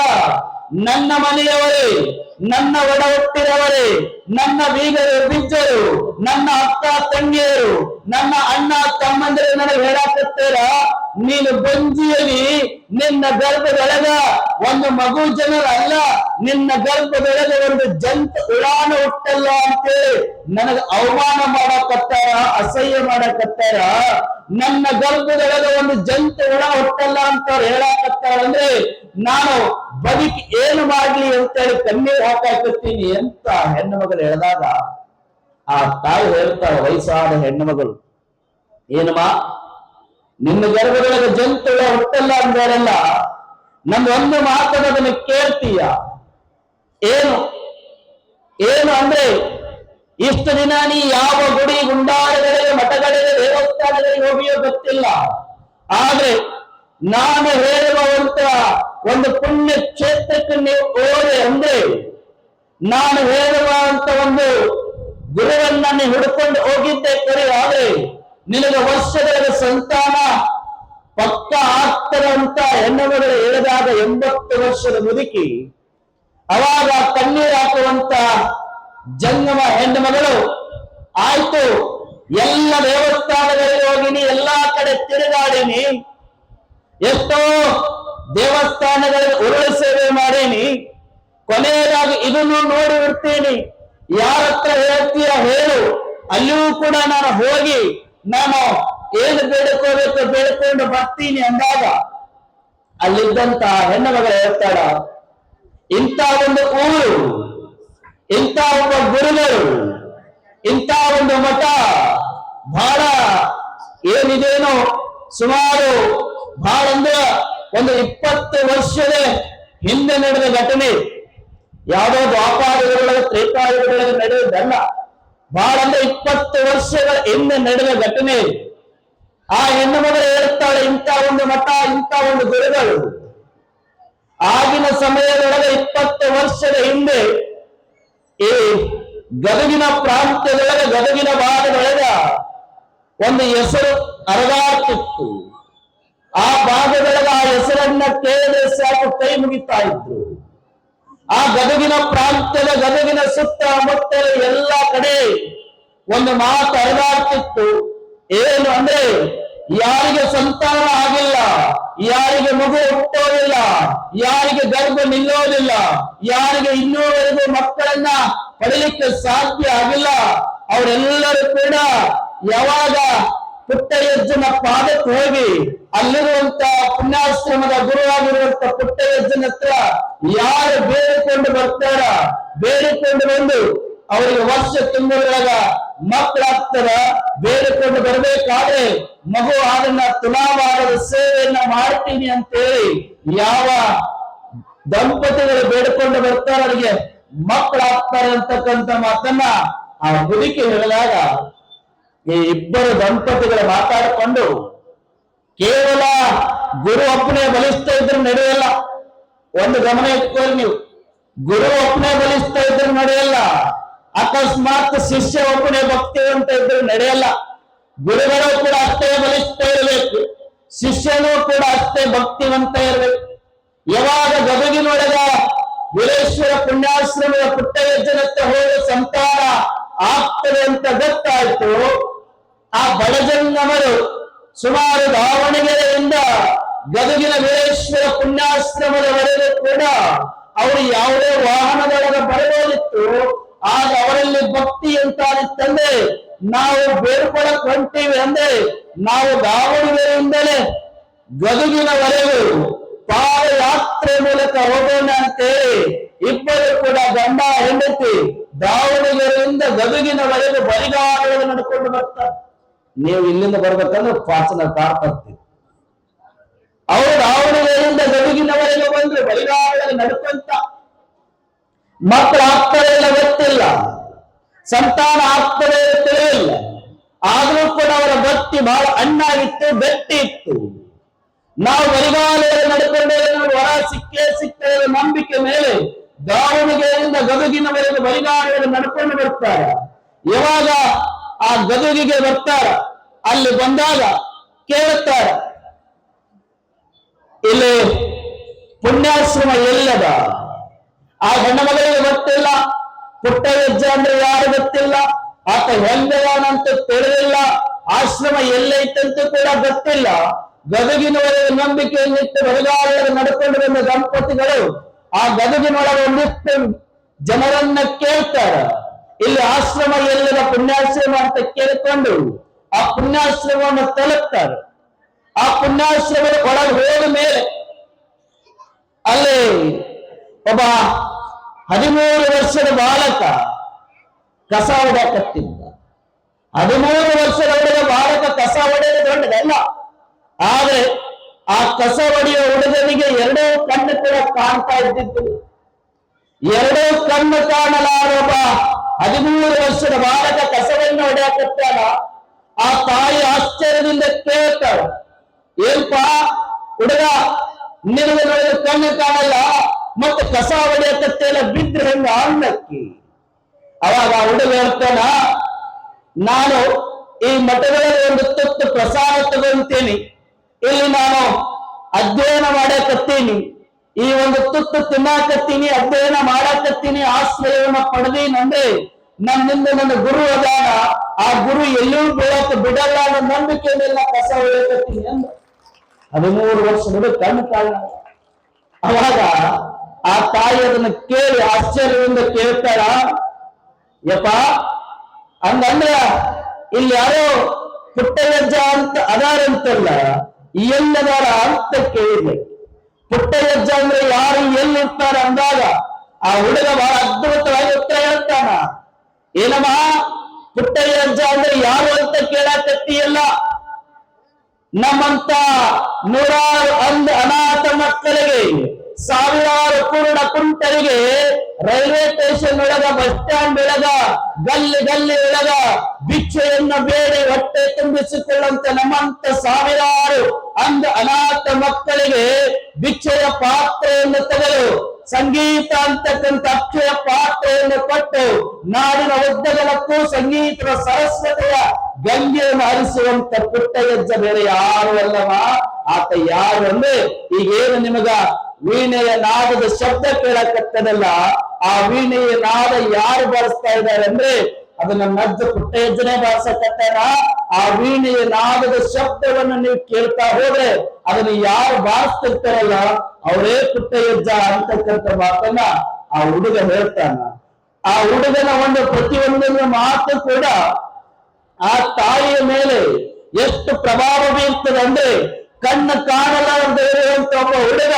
ನನ್ನ ಮನೆಯವರೇ, ನನ್ನ ಒಡ ಹುಟ್ಟಿದವರೇ, ನನ್ನ ಬೀಗರು ಬಿಜ್ಜರು, ನನ್ನ ಅಕ್ಕ ತಂಗಿಯರು, ನನ್ನ ಅಣ್ಣ ತಮ್ಮಂದಿರು ನನಗೆ ಹೇಳಾಕತ್ತೀರ, ನೀನು ಬಂಜಿಯಲಿ ನಿನ್ನ ಗರ್ಭದೊಳಗ ಒಂದು ಮಗು ಜನರಲ್ಲ, ನಿನ್ನ ಗರ್ಭದೊಳಗೆ ಒಂದು ಜಂತು ಉಳಾನ ಹುಟ್ಟಲ್ಲ ಅಂತೇಳಿ ನನಗೆ ಅವಮಾನ ಮಾಡಕತ್ತಾರ, ಅಸಹ್ಯ ಮಾಡಕತ್ತಾರ. ನನ್ನ ಗರ್ಭದೊಳಗೆ ಒಂದು ಜಂತು ಹುಳ ಹುಟ್ಟಲ್ಲ ಅಂತ ಹೇಳಾಕತ್ತಾರ ಅಂದ್ರೆ ನಾನು ಬದುಕಿ ಏನು ಮಾಡ್ಲಿ ಅಂತೇಳಿ ಕಣ್ಣೀರು ಹಾಕಾಕತ್ತೀನಿ ಅಂತ ಹೆಣ್ಣು ಮಗಳು ಹೇಳಿದಾಗ ಆ ತಾಯಿ ಹೇಳ್ತಾಳ, ವಯಸ್ಸಾದ ಹೆಣ್ಣು ಮಗಳು, ಏನಮ್ಮ ನಿನ್ನ ಗರ್ಭದೊಳಗೆ ಜಂತು ಹುಳ ಹುಟ್ಟಲ್ಲ ಅಂದಾರಲ್ಲ, ನಮ್ದು ಒಂದು ಮಾತನ್ನ ಕೇಳ್ತೀಯ? ಏನು ಏನು ಅಂದ್ರೆ ಇಷ್ಟು ದಿನ ನೀ ಯಾವ ಗುಡಿ ಗುಂಡಾರಗಳಿಗೆ, ಮಠಗಳಿಗೆ, ದೇವಸ್ಥಾನಗಳಿಗೆ ಹೋಗಿಯೋ ಗೊತ್ತಿಲ್ಲ. ಆದ್ರೆ ನಾನು ಹೇಳುವಂತ ಒಂದು ಪುಣ್ಯ ಕ್ಷೇತ್ರಕ್ಕೆ ನೀವು ಹೋದೆ ಅಂದ್ರೆ ನಾನು ಹೇಳುವಂತ ಒಂದು ಗುರುವನ್ನ ನೀವು ಹಿಡ್ಕೊಂಡು ಹೋಗಿದ್ದೆ ಕರೆ. ಆದ್ರೆ ನಿನಗೆ ವರ್ಷಗಳ ಸಂತಾನ ಪಕ್ಕ ಆಗ್ತದೆ ಅಂತ ಹೆಣ್ಣುಮಗಳು ಹೇಳಿದಾಗ 80 ವರ್ಷದ ಮುದುಕಿ ಅವಾಗ ಕಣ್ಣೀರು ಹಾಕುವಂತ ಜಂಗಮ ಹೆಣ್ಣು ಮಗಳು, ಆಯ್ತು ಎಲ್ಲ ದೇವಸ್ಥಾನಗಳಿಗೆ ಹೋಗಿನಿ, ಎಲ್ಲಾ ಕಡೆ ತಿರುಗಾಡಿನಿ, ಎಷ್ಟೋ ದೇವಸ್ಥಾನಗಳಿಗೆ ಉರುಳು ಸೇವೆ ಮಾಡೀನಿ, ಕೊನೆಯದಾಗಿ ಇದನ್ನು ನೋಡಿ ಬಿಡ್ತೀನಿ, ಯಾರ ಹತ್ರ ಹೇಳ್ತೀಯ ಹೇಳು, ಅಲ್ಲಿಯೂ ಕೂಡ ನಾನು ಹೋಗಿ ನಾನು ಏನು ಬೇಡ್ಕೋಬೇಕು ಬೇಡ್ಕೊಂಡು ಬರ್ತೀನಿ ಅಂದಾಗ ಅಲ್ಲಿದ್ದಂತ ಹೆಣ್ಣು ಮಗಳು ಹೇಳ್ತಾಳ, ಇಂಥ ಒಂದು ಊರು, ಇಂಥ ಒಬ್ಬ ಗುರುಗಳು, ಇಂಥ ಒಂದು ಮಠ ಬಹಳ ಏನಿದೇನೋ ಸುಮಾರು ಬಹಳ ಅಂದ್ರೆ ಒಂದು 20 ವರ್ಷದ ಹಿಂದೆ ನಡೆದ ಘಟನೆ. ಯಾವುದೋ ದ್ವಾಪಾರದೊಳಗೆ ತ್ರೇತಾಯುಗದೊಳಗೆ ನಡೆಯುವುದಲ್ಲ. ಬಹಳ ಅಂದ್ರೆ 20 ವರ್ಷಗಳ ಹಿಂದೆ ನಡೆದ ಘಟನೆ. ಆ ಹೆಣ್ಣು ಮಗಳು ಹೇಳ್ತಾಳೆ, ಇಂಥ ಒಂದು ಮಠ, ಇಂಥ ಒಂದು ಗುರುಗಳು. ಆಗಿನ ಸಮಯದೊಳಗೆ 20 ವರ್ಷದ ಹಿಂದೆ ಈ ಗದಗಿನ ಪ್ರಾಂತ್ಯದೊಳಗೆ, ಗದಗಿನ ಭಾಗದೊಳಗೆ ಒಂದು ಹೆಸರು ಅರಗಾಡ್ತಿತ್ತು. ಆ ಭಾಗದೊಳಗೆ ಆ ಹೆಸರನ್ನ ಕೇಳಿದ್ರೆ ಸಾಕು ಕೈ ಮುಗಿತಾ ಇದ್ರು. ಆ ಗದಗಿನ ಪ್ರಾಂತ್ಯದ, ಗದಗಿನ ಸುತ್ತಮುತ್ತಲ ಎಲ್ಲ ಕಡೆ ಒಂದು ಮಾತು ಹರಿದಾಡ್ತಿತ್ತು. ಏನು ಅಂದ್ರೆ, ಯಾರಿಗೆ ಸಂತಾನ ಆಗಿಲ್ಲ, ಯಾರಿಗೆ ಮಗು ಹುಟ್ಟೋದಿಲ್ಲ, ಯಾರಿಗೆ ಗರ್ಭ ನಿಲ್ಲೋದಿಲ್ಲ, ಯಾರಿಗೆ ಇನ್ನೂವರೆಗೂ ಮಕ್ಕಳನ್ನ ಪಡಲಿಕ್ಕೆ ಸಾಧ್ಯ ಆಗಿಲ್ಲ, ಅವರೆಲ್ಲರೂ ಕೂಡ ಯಾವಾಗ ಪುಟ್ಟಯಜ್ಜನ ಪಾದಕ್ಕೆ ಹೋಗಿ ಅಲ್ಲಿರುವಂತ ಪುಣ್ಯಾಶ್ರಮದ ಗುರುವಾಗಿರುವಂತ ಪುಟ್ಟಯಜ್ಜನ ಹತ್ರ ಯಾರು ಬೇಡಿಕೊಂಡು ಬರ್ತಾರ, ಬೇಡಿಕೊಂಡು ಬಂದು ಅವರಿಗೆ ವರ್ಷ ತಿಂಗಳೊಳಗ ಮಕ್ಕಳಾಗ್ತಾರ, ಬೇಡಿಕೊಂಡು ಬರ್ಬೇಕಾದ್ರೆ ಮಗು ಅದನ್ನ ತುಲಾಭಾರದ ಸೇವೆಯನ್ನ ಮಾಡ್ತೀನಿ ಅಂತೇಳಿ ಯಾವ ದಂಪತಿಗಳು ಬೇಡಿಕೊಂಡು ಬರ್ತಾರ ಅವರಿಗೆ ಮಕ್ಕಳಾಗ್ತಾರೆ ಅಂತಕ್ಕಂಥ ಮಾತನ್ನ ಆ ಮುದುಕಿ ಹೇಳಿದಾಗ ಈ ಇಬ್ಬರು ದಂಪತಿಗಳು ಮಾತಾಡಿಕೊಂಡು, ಕೇವಲ ಗುರು ಒಪ್ಪಣೆ ಬಲಿಸ್ತಾ ಇದ್ರೆ ನಡೆಯಲ್ಲ. ಒಂದು ಗಮನ ಇಟ್ಕೊಳ್ಳಿ ನೀವು, ಗುರು ಒಪ್ಪಣೆ ಬಲಿಸ್ತಾ ಇದ್ರೆ ನಡೆಯಲ್ಲ. ಅಕಸ್ಮಾತ್ ಶಿಷ್ಯ ಒಪ್ಪಣೆ ಭಕ್ತಿವಂತ ಇದ್ರೆ ನಡೆಯಲ್ಲ. ಗುರುಗಳು ಕೂಡ ಅಷ್ಟೇ ಬಲಿಸ್ತಾ ಇರಬೇಕು, ಶಿಷ್ಯನೂ ಕೂಡ ಅಷ್ಟೇ ಭಕ್ತಿವಂತ ಇರಬೇಕು. ಯಾವಾಗ ಗದಗಿನೊಳಗ ವೀರೇಶ್ವರ ಪುಣ್ಯಾಶ್ರಮದ ಪುಟ್ಟಯಜ್ಜನತ್ತ ಹೋದ ಸಂತಾನ ಆಗ್ತದೆ ಅಂತ ಗೊತ್ತಾಯ್ತು, ಆ ಬಡಜಂಗಮರು ಸುಮಾರು ದಾವಣಗೆರೆಯಿಂದ ಗದಗಿನ ವೀರೇಶ್ವರ ಪುಣ್ಯಾಶ್ರಮದವರೆಗೂ ಕೂಡ ಅವರು ಯಾವುದೇ ವಾಹನದೊಳಗೆ ಬರಬಹುದಿತ್ತು. ಆಗ ಅವರಲ್ಲಿ ಭಕ್ತಿ ಎಂತಾದಿತ್ತಂದ್ರೆ, ನಾವು ಬೇಡ್ಕೊಳಕ್ ಹೊಂಟೀವಿ ಅಂದ್ರೆ ನಾವು ದಾವಣಗೆರೆಯಿಂದಲೇ ಗದಗಿನವರೆಗೂ ಪಾದಯಾತ್ರೆ ಮೂಲಕ ಹೋಗೋಣ ಅಂತೇಳಿ ಇಬ್ಬರು ಕೂಡ ಗಂಡ ಹೆಂಡತಿ ದಾವಣಗೆರೆಯಿಂದ ಗದಗಿನವರೆಗೂ ಬರಿಗಾಲಲ್ಲಿ ನಡ್ಕೊಂಡು ಬರ್ತಾರೆ. ನೀವು ಇಲ್ಲಿಂದ ಬರ್ಬೇಕಂದ್ರೆ ಪಾಚನ ಕಾರ್ ತರ್ತೀವಿ. ಅವರು ದಾವಣಗೆರೆಯಿಂದ ಗದಗಿನವರೆಗೂ ಬಂದ್ರೆ ಬರಿಗಾಲಲ್ಲಿ ನಡ್ಕೊಂತ. ಮಕ್ಕಳು ಆಗ್ತಾರೆ ಇಲ್ಲ ಗೊತ್ತಿಲ್ಲ, ಸಂತಾನ ಆಗ್ತಾರೆ ತಿಳಿಯಿಲ್ಲ. ಆದ್ರೂ ಕೂಡ ಅವರ ಭಕ್ತಿ ಬಹಳ ಅಣ್ಣಾಗಿತ್ತು, ಗಟ್ಟಿ ಇತ್ತು. ನಾವು ಬರಿಗಾಲಲ್ಲಿ ನಡ್ಕೊಂಡೇ ನಾವು ವರ ಸಿಕ್ಕೇ ಸಿಗ್ತೇವೆ ನಂಬಿಕೆ ಮೇಲೆ ದಾವಣಗೆರೆಯಿಂದ ಗದಗಿನವರೆಗೆ ಬರಿಗಾಲಲ್ಲಿ ನಡ್ಕೊಂಡು ಬರ್ತಾರೆ. ಯಾವಾಗ ಆ ಗದಗಿಗೆ ಬರ್ತಾರ, ಅಲ್ಲಿ ಬಂದಾಗ ಕೇಳುತ್ತಾರೆ, ಇಲ್ಲಿ ಪುಣ್ಯಾಶ್ರಮ ಎಲ್ಲದ? ಆ ಹೆಣ್ಣು ಮಗಳಿಗೆ ಗೊತ್ತಿಲ್ಲ, ಪುಟ್ಟಯಜ್ಜ ಅಂದ್ರೆ ಯಾರು ಗೊತ್ತಿಲ್ಲ, ಆತ ಹೆಂಗದಾನಂತ ತಿಳಿದಿಲ್ಲ, ಆಶ್ರಮ ಎಲ್ಲೈತಂತೂ ಕೂಡ ಗೊತ್ತಿಲ್ಲ. ಗದಗಿನವರೆಗೆ ನಂಬಿಕೆಯನ್ನಿಟ್ಟು ಬರಿಗಾಲಲ್ಲಿ ನಡ್ಕೊಂಡು ಬಂದ ದಂಪತಿಗಳು ಆ ಗದಗಿನೊಳಗೆ ಒಂದಿಷ್ಟು ಜನರನ್ನ ಕೇಳ್ತಾರ, ಇಲ್ಲಿ ಆಶ್ರಮ ಎಲ್ಲದ ಪುಣ್ಯಾಶ್ರಮ ಅಂತ ಕೇಳಿಕೊಂಡು ಆ ಪುಣ್ಯಾಶ್ರಮವನ್ನು ತಲುಪ್ತಾರೆ. ಆ ಪುಣ್ಯಾಶ್ರಮದ ಒಳಗೆ ಹೋದ ಮೇಲೆ ಅಲ್ಲಿ ಒಬ್ಬ 13 ವರ್ಷದ ಬಾಲಕ ಕಸ ಹೊಡೆಯಕತ್ತಿದ್ದ. 13 ವರ್ಷದ ಹುಡುಗ ಬಾಲಕ ಕಸ ಹೊಡೆಯೋದು ದೊಡ್ಡದಲ್ಲ. ಆದ್ರೆ ಆ ಕಸ ಹೊಡೆಯುವ ಹುಡುಗನಿಗೆ 2 ಕಣ್ಣು ಕೂಡ ಕಾಣ್ತಾ ಇದ್ದಿದ್ದು. 2 ಕಣ್ಣು ಕಾಣಲಾರ ಒಬ್ಬ 13 ವರ್ಷದ ಬಾಲಕ ಕಸವನ್ನು ಹೊಡೆಯಕತ್ತಾನ. ಆ ತಾಯಿ ಆಶ್ಚರ್ಯದಿಂದ ಕೇಳ್ತಾಳೆ, ಏನ್ಪ ಹುಡುಗ, ನಿನಗೆ ನೋಡಿದ ಕಣ್ಣು ಕಾಣಲ್ಲ, ಮತ್ತೆ ಕಸ ಹೊಡೆಯಕತ್ತೇಲ್ಲ, ಬಿದ್ರೆ ಹೆಂಗ ಅನ್ನಕ್ಕಿ? ಅವಾಗ ಆ ಹುಡುಗ ಹೇಳ್ತಾನ, ನಾನು ಈ ಮಠಗಳಲ್ಲಿ ಒಂದು ತುತ್ತು ಪ್ರಸಾದ ತಗೊಂತೀನಿ, ಇಲ್ಲಿ ನಾನು ಅಧ್ಯಯನ ಮಾಡಕತ್ತೀನಿ, ಈ ಒಂದು ತುತ್ತು ತಿನ್ನಾಕತ್ತೀನಿ, ಅಧ್ಯಯನ ಮಾಡಕತ್ತೀನಿ, ಆಶ್ರಯವನ್ನ ಪಡೆದೀನಂದ್ರೆ ನನ್ನಿಂದ ನನ್ನ ಗುರು ಅದಾನ, ಆ ಗುರು ಎಲ್ಲೂ ಬೀಳಕ್ಕೆ ಬಿಡಲ್ಲ ಅನ್ನೋ ನಂಬಿಕೆಯನ್ನೆಲ್ಲ ಕಸ ಹೊಡೆಯಕತ್ತೀನಿ ಅಂದ. 13 ವರ್ಷದ ಕಣ್ಣು ಕಾರಣ. ಅವಾಗ ಆ ತಾಯಿ ಅದನ್ನ ಕೇಳಿ ಆಶ್ಚರ್ಯದಿಂದ ಕೇಳ್ತಾರ, ಯಪ್ಪ ಹಂಗಂದ್ರ ಇಲ್ಲಿ ಯಾರೋ ಪುಟ್ಟಯಜ್ಜ ಅಂತ ಅದಾರಂತಲ್ಲ, ಎಲ್ಲದಾರ ಅಂತ ಕೇಳಿದೆ. ಪುಟ್ಟಯಜ್ಜ ಅಂದ್ರೆ ಯಾರು ಎಲ್ಲಿರ್ತಾರ ಅಂದಾಗ ಆ ಹುಡುಗ ಬಹಳ ಅದ್ಭುತವಾಗಿ ಉತ್ತರ ಹೇಳ್ತಾನ. ಏನಮ್ಮ, ಪುಟ್ಟಯಜ್ಜ ಅಂದ್ರೆ ಯಾರು ಅಂತ ಕೇಳಕತ್ತಿಯಲ್ಲ, ನಮ್ಮಂತ 100 ಅನಾಥ ಮಕ್ಕಳಿಗೆ ಸಾವಿರಾರು ಕುರುಡ ಕುಂಟರಿಗೆ ರೈಲ್ವೆ ಸ್ಟೇಷನ್ ಒಳಗ, ಬಸ್ ಸ್ಟ್ಯಾಂಡ್ ಒಳಗ, ಗಲ್ಲಿ ಗಲ್ಲಿ ಒಳಗ ಭಿಕ್ಷೆಯನ್ನ ಬೇಡಿ ಹೊಟ್ಟೆ ತುಂಬಿಸಿಕೊಳ್ಳುವಂತ ನಮ್ಮಂತ ಸಾವಿರಾರು ಅನಾಥ ಮಕ್ಕಳಿಗೆ ಭಿಕ್ಷೆಯ ಪಾತ್ರೆಯನ್ನು ತೆಗೆದು ಸಂಗೀತ ಅಂತಕ್ಕಂಥ ಅಕ್ಷಯ ಪಾತ್ರೆಯನ್ನು ಕೊಟ್ಟು ನಾಡಿನ ಉದ್ದಗಲಕ್ಕೂ ಸಂಗೀತದ ಸರಸ್ವತಿಯ ಗಂಗೆಯನ್ನು ಹರಿಸುವಂತ ಪುಟ್ಟಯಜ್ಜ ಬೇರೆ ಯಾರು ಅಲ್ಲವ. ಆತ ಯಾರು ಅಂದ್ರೆ ಈಗೇನು ನಿಮಗ ವೀಣೆಯ ನಾದದ ಶಬ್ದ ಕೇಳಕತ್ತದಲ್ಲ, ಆ ವೀಣೆಯ ನಾದ ಯಾರು ಬಾರಿಸ್ತಾ ಇದ್ದಾರೆ ಅಂದ್ರೆ ಅದು ನನ್ನ ಅಜ್ಜ ಪುಟ್ಟಯಜ್ಜನೇ ಬಾರಿಸಕತ್ತಾರ. ಆ ವೀಣೆಯ ನಾದದ ಶಬ್ದವನ್ನು ನೀವು ಕೇಳ್ತಾ ಹೋದ್ರೆ ಅದನ್ನು ಯಾರು ಬಾರಿಸ್ತಿರ್ತಾರಲ್ಲ ಅವರೇ ಪುಟ್ಟಯಜ್ಜ ಅಂತಕ್ಕಂಥ ಮಾತನ್ನ ಆ ಹುಡುಗ ಹೇಳ್ತಾನ. ಆ ಹುಡುಗನ ಒಂದು ಪ್ರತಿಯೊಂದನ್ನು ಮಾತು ಕೂಡ ಆ ತಾಯಿಯ ಮೇಲೆ ಎಷ್ಟು ಪ್ರಭಾವ ಬೀರ್ತದೆ ಅಂದ್ರೆ, ಕಣ್ಣು ಕಾಣಲಾರದೆ ಇರುವಂತ ಒಬ್ಬ ಹುಡುಗ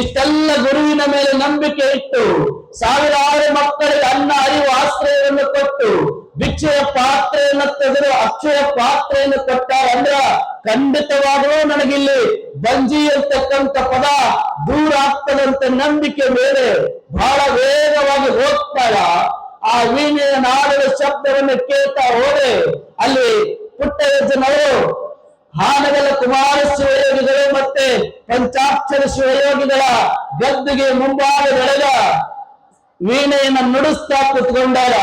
ಇಷ್ಟೆಲ್ಲ ಗುರುವಿನ ಮೇಲೆ ನಂಬಿಕೆ ಇಟ್ಟು ಸಾವಿರಾರು ಮಕ್ಕಳಿಗೆ ಅನ್ನ ಅರಿವು ಆಶ್ರಯವನ್ನು ಕೊಟ್ಟು ಭಿಕ್ಷೆಯ ಪಾತ್ರೆಯನ್ನು ತೆಗೆದು ಅಕ್ಷಯ ಪಾತ್ರೆಯನ್ನು ಕೊಟ್ಟಾರ ಅಂದ್ರ ಖಂಡಿತವಾಗಲೂ ನನಗಿಲ್ಲಿ ಬಂಜಿ ಅಂತಕ್ಕಂಥ ಪದ ದೂರ ಆಗ್ತದಂತ ನಂಬಿಕೆ ಮೇಲೆ ಬಹಳ ವೇಗವಾಗಿ ಹೋಗ್ತಾಳ. ಆ ವೀಣೆಯ ನಾದದ ಶಬ್ದವನ್ನು ಕೇಳ್ತಾ ಹೋದ್ರೆ ಅಲ್ಲಿ ಪುಟ್ಟಯಜ್ಜನವರು ಹಾನಗಲ ಕುಮಾರ ಶಿವಯೋಗಿಗಳು ಮತ್ತೆ ಪಂಚಾಕ್ಷರ ಶಿವಯೋಗಿಗಳ ಗದ್ದುಗೆ ಮುಂಭಾಗದೊಳಗ ವೀಣೆಯನ್ನು ನುಡಿಸ್ತಾ ಕುತ್ಕೊಂಡಾರ.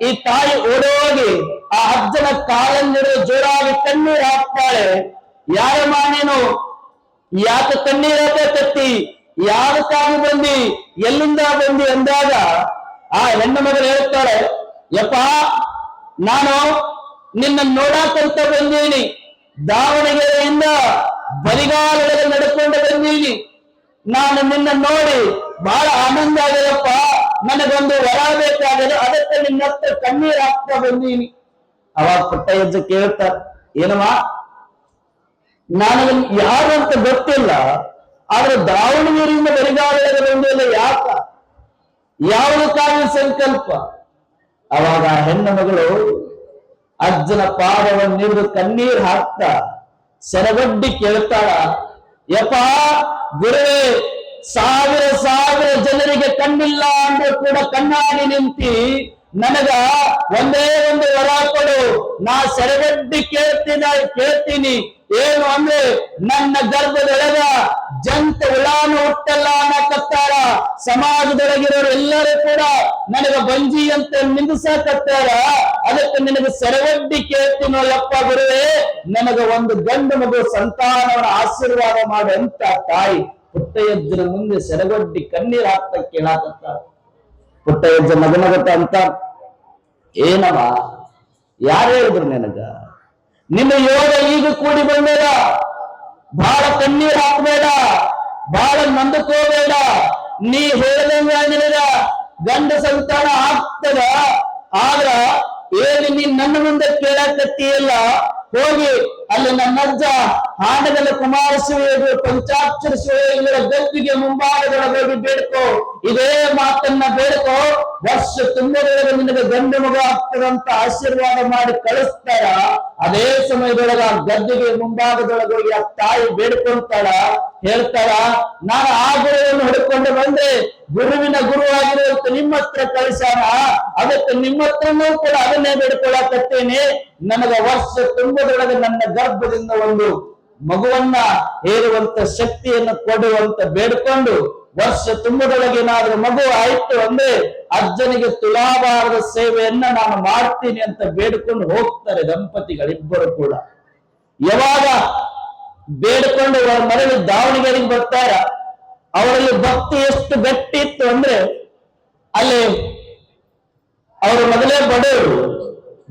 ಈ ತಾಯಿ ಓಡೋಗಿ ಆ ಅಜ್ಜನ ಕಾಲನ್ನಿಡು ಜೋರಾಗಿ ಕಣ್ಣೀರು ಹಾಕ್ತಾಳೆ. ಯಾರಮ್ಮ ನೀನು, ಯಾಕೆ ಕಣ್ಣೀರಾಗತ್ತಿ, ಯಾವಕ್ಕಾಗಿ ಬಂದಿ, ಎಲ್ಲಿಂದ ಬಂದಿ ಅಂದಾಗ ಆ ಹೆಣ್ಣು ಮಗಳು ಹೇಳ್ತಾಳೆ, ಯಪ್ಪ ನಾನು ನಿನ್ನ ನೋಡಾಕಂತ ಬಂದೀನಿ, ದಾವಣಗೆರೆಯಿಂದ ಬರಿಗಾಲದಲ್ಲಿ ನಡ್ಕೊಂಡು ಬಂದೀನಿ, ನಾನು ನಿನ್ನ ನೋಡಿ ಬಹಳ ಆನಂದ ಆಗ್ಯದಪ್ಪ, ನನಗೊಂದು ವರ ಬೇಕಾಗಿದೆ, ಅದಕ್ಕೆ ನಿನ್ನ ಹತ್ರ ಕಣ್ಣೀರ್ ಹಾಕ್ತಾ ಬಂದೀನಿ. ಅವಾಗ ಪುಟ್ಟಯಜ್ಜ ಕೇಳ್ತಾರ, ಏನಮ್ಮ ನನಗೆ ಯಾರು ಅಂತ ಗೊತ್ತಿಲ್ಲ, ಆದ್ರೆ ದಾವಣಗೆರೆಯಿಂದ ಬರಿಗಾಲದಲ್ಲಿ ಬಂದಿಲ್ಲ, ಯಾಕ, ಯಾವುದಕ್ಕಾಗಿ ಸಂಕಲ್ಪ? ಅವಾಗ ಹೆಣ್ಣು ಮಗಳು ಅಜ್ಜನ ಪಾದವನ್ನು ಹಿಡಿದು ಕಣ್ಣೀರ್ ಹಾಕ್ತಾ ಸೆರಗಡ್ಡಿ ಕೇಳ್ತಾಳ, ಯಪ್ಪ ಗುರುವೇ, ಸಾವಿರ ಸಾವಿರ ಜನರಿಗೆ ಕಣ್ಣಿಲ್ಲ ಅಂದ್ರೂ ಕೂಡ ಕಣ್ಣಾಗಿ ನಿಂತಿ ನನಗ ಒಂದೇ ಒಂದು ವರ ಕೊಡು, ನಾ ಸೆರಗಡ್ಡಿ ಕೇಳ್ತೀನಿ, ಏನು ಅಂದ್ರೆ ನನ್ನ ಗರ್ಭದೊಳಗ ಜಂತ ಹುಳಾನು ಹುಟ್ಟಲ್ಲ ಅನ್ನಕತ್ತಾರ, ಸಮಾಜದೊಳಗಿರೋರು ಎಲ್ಲರೂ ಕೂಡ ನನಗ ಬಂಜಿ ಅಂತ ನಿಂದಿಸಕತ್ತಾರ, ಅದಕ್ಕೆ ನಿನಗೆ ಸೆರಗಡ್ಡಿ ಕೇಳ್ತೀನೋ ಯಪ್ಪ ಗುರುವೇ, ನನಗ ಒಂದು ಗಂಡು ಮಗು ಸಂತಾನವನ್ನ ಆಶೀರ್ವಾದ ಮಾಡು ಅಂತ ತಾಯಿ ಪುಟ್ಟಯಜ್ಜನ ಮುಂದೆ ಸೆರಗಡ್ಡಿ ಕಣ್ಣೀರ್ ಹಾಕ್ತಾ ಕೇಳಾಕತ್ತಾರ. ಪುಟ್ಟಯಜ್ಜ ಮಗನಗತ್ತ ಅಂತ, ಏನವ ಯಾರು ಹೇಳಿದ್ರು ನಿನಗ, ನಿನ್ನ ಯೋಗ ಈಗ ಕೂಡಿ ಬಂದೇಡ, ಬಹಳ ಕಣ್ಣೀರ್ ಹಾಕಬೇಡ, ಬಹಳ ನಂದಕೋಬೇಡ, ನೀ ಹೇಳ್ದಂಗ ನಿನಗ ಗಂಡ ಸಂತಾನ ಆಗ್ತದ, ಆದ್ರ ಏನು ನೀ ನನ್ನ ಮುಂದೆ ಕೇಳಕತ್ತೀಯಲ್ಲ, ಹೋಗಿ ಅಲ್ಲಿ ನನ್ನಜ್ಜ ಹಾನಗಲ ಕುಮಾರ ಶಿವಯೋಗಿ ಪಂಚಾಕ್ಷರ ಶಿವಯೋಗಿಗಳ ಗದ್ದಿಗೆ ಮುಂಭಾಗದೊಳಗೆ ಹೋಗಿ ಬೇಡ್ಕೋ, ಇದೇ ಮಾತನ್ನ ಬೇಡ್ಕೋ, ವರ್ಷ ತುಂಬದೊಳಗೆ ನಿನಗೆ ಗಂಡು ಮಗ ಆಗ್ತದಂತ ಆಶೀರ್ವಾದ ಮಾಡಿ ಕಳಿಸ್ತಾರ. ಅದೇ ಸಮಯದೊಳಗ ಗದ್ದಿಗೆ ಮುಂಭಾಗದೊಳಗೆ ಹೋಗಿ ಆ ತಾಯಿ ಬೇಡ್ಕೊಂತಾಳ, ಹೇಳ್ತಾಳ, ನಾನು ಆ ಗುರುವನ್ನು ಹಿಡ್ಕೊಂಡು ಬಂದ್ರೆ ಗುರುವಿನ ಗುರು ಆಗಿರುವಂತ ನಿಮ್ಮ ಹತ್ರ ಕಳಿಸಾನ, ಅದಕ್ಕೆ ನಿಮ್ಮ ಹತ್ರನೂ ಕೂಡ ಅದನ್ನೇ ಬೇಡ್ಕೊಳ್ಳಾಕತ್ತೇನೆ, ನನಗ ವರ್ಷ ತುಂಬದೊಳಗೆ ನನ್ನ ಗರ್ಭದಿಂದ ಒಂದು ಮಗುವನ್ನ ಹೇರುವಂತ ಶಕ್ತಿಯನ್ನು ಕೊಡುವಂತ ಬೇಡ್ಕೊಂಡು, ವರ್ಷ ತುಂಬದೊಳಗೆ ಏನಾದ್ರೂ ಮಗು ಆಯ್ತು ಅಂದ್ರೆ ಅಜ್ಜನಿಗೆ ತುಲಾಭಾರದ ಸೇವೆಯನ್ನ ನಾನು ಮಾಡ್ತೀನಿ ಅಂತ ಬೇಡ್ಕೊಂಡು ಹೋಗ್ತಾರೆ ದಂಪತಿಗಳಿಬ್ಬರು ಕೂಡ. ಯಾವಾಗ ಬೇಡ್ಕೊಂಡು ಮರಳಿ ದಾವಣಗೆರೆಗೆ ಬರ್ತಾರ, ಅವರಲ್ಲಿ ಭಕ್ತಿ ಎಷ್ಟು ಗಟ್ಟಿ ಇತ್ತು ಅಂದ್ರೆ, ಅಲ್ಲಿ ಅವರು ಮೊದಲೇ ಬಡವರು,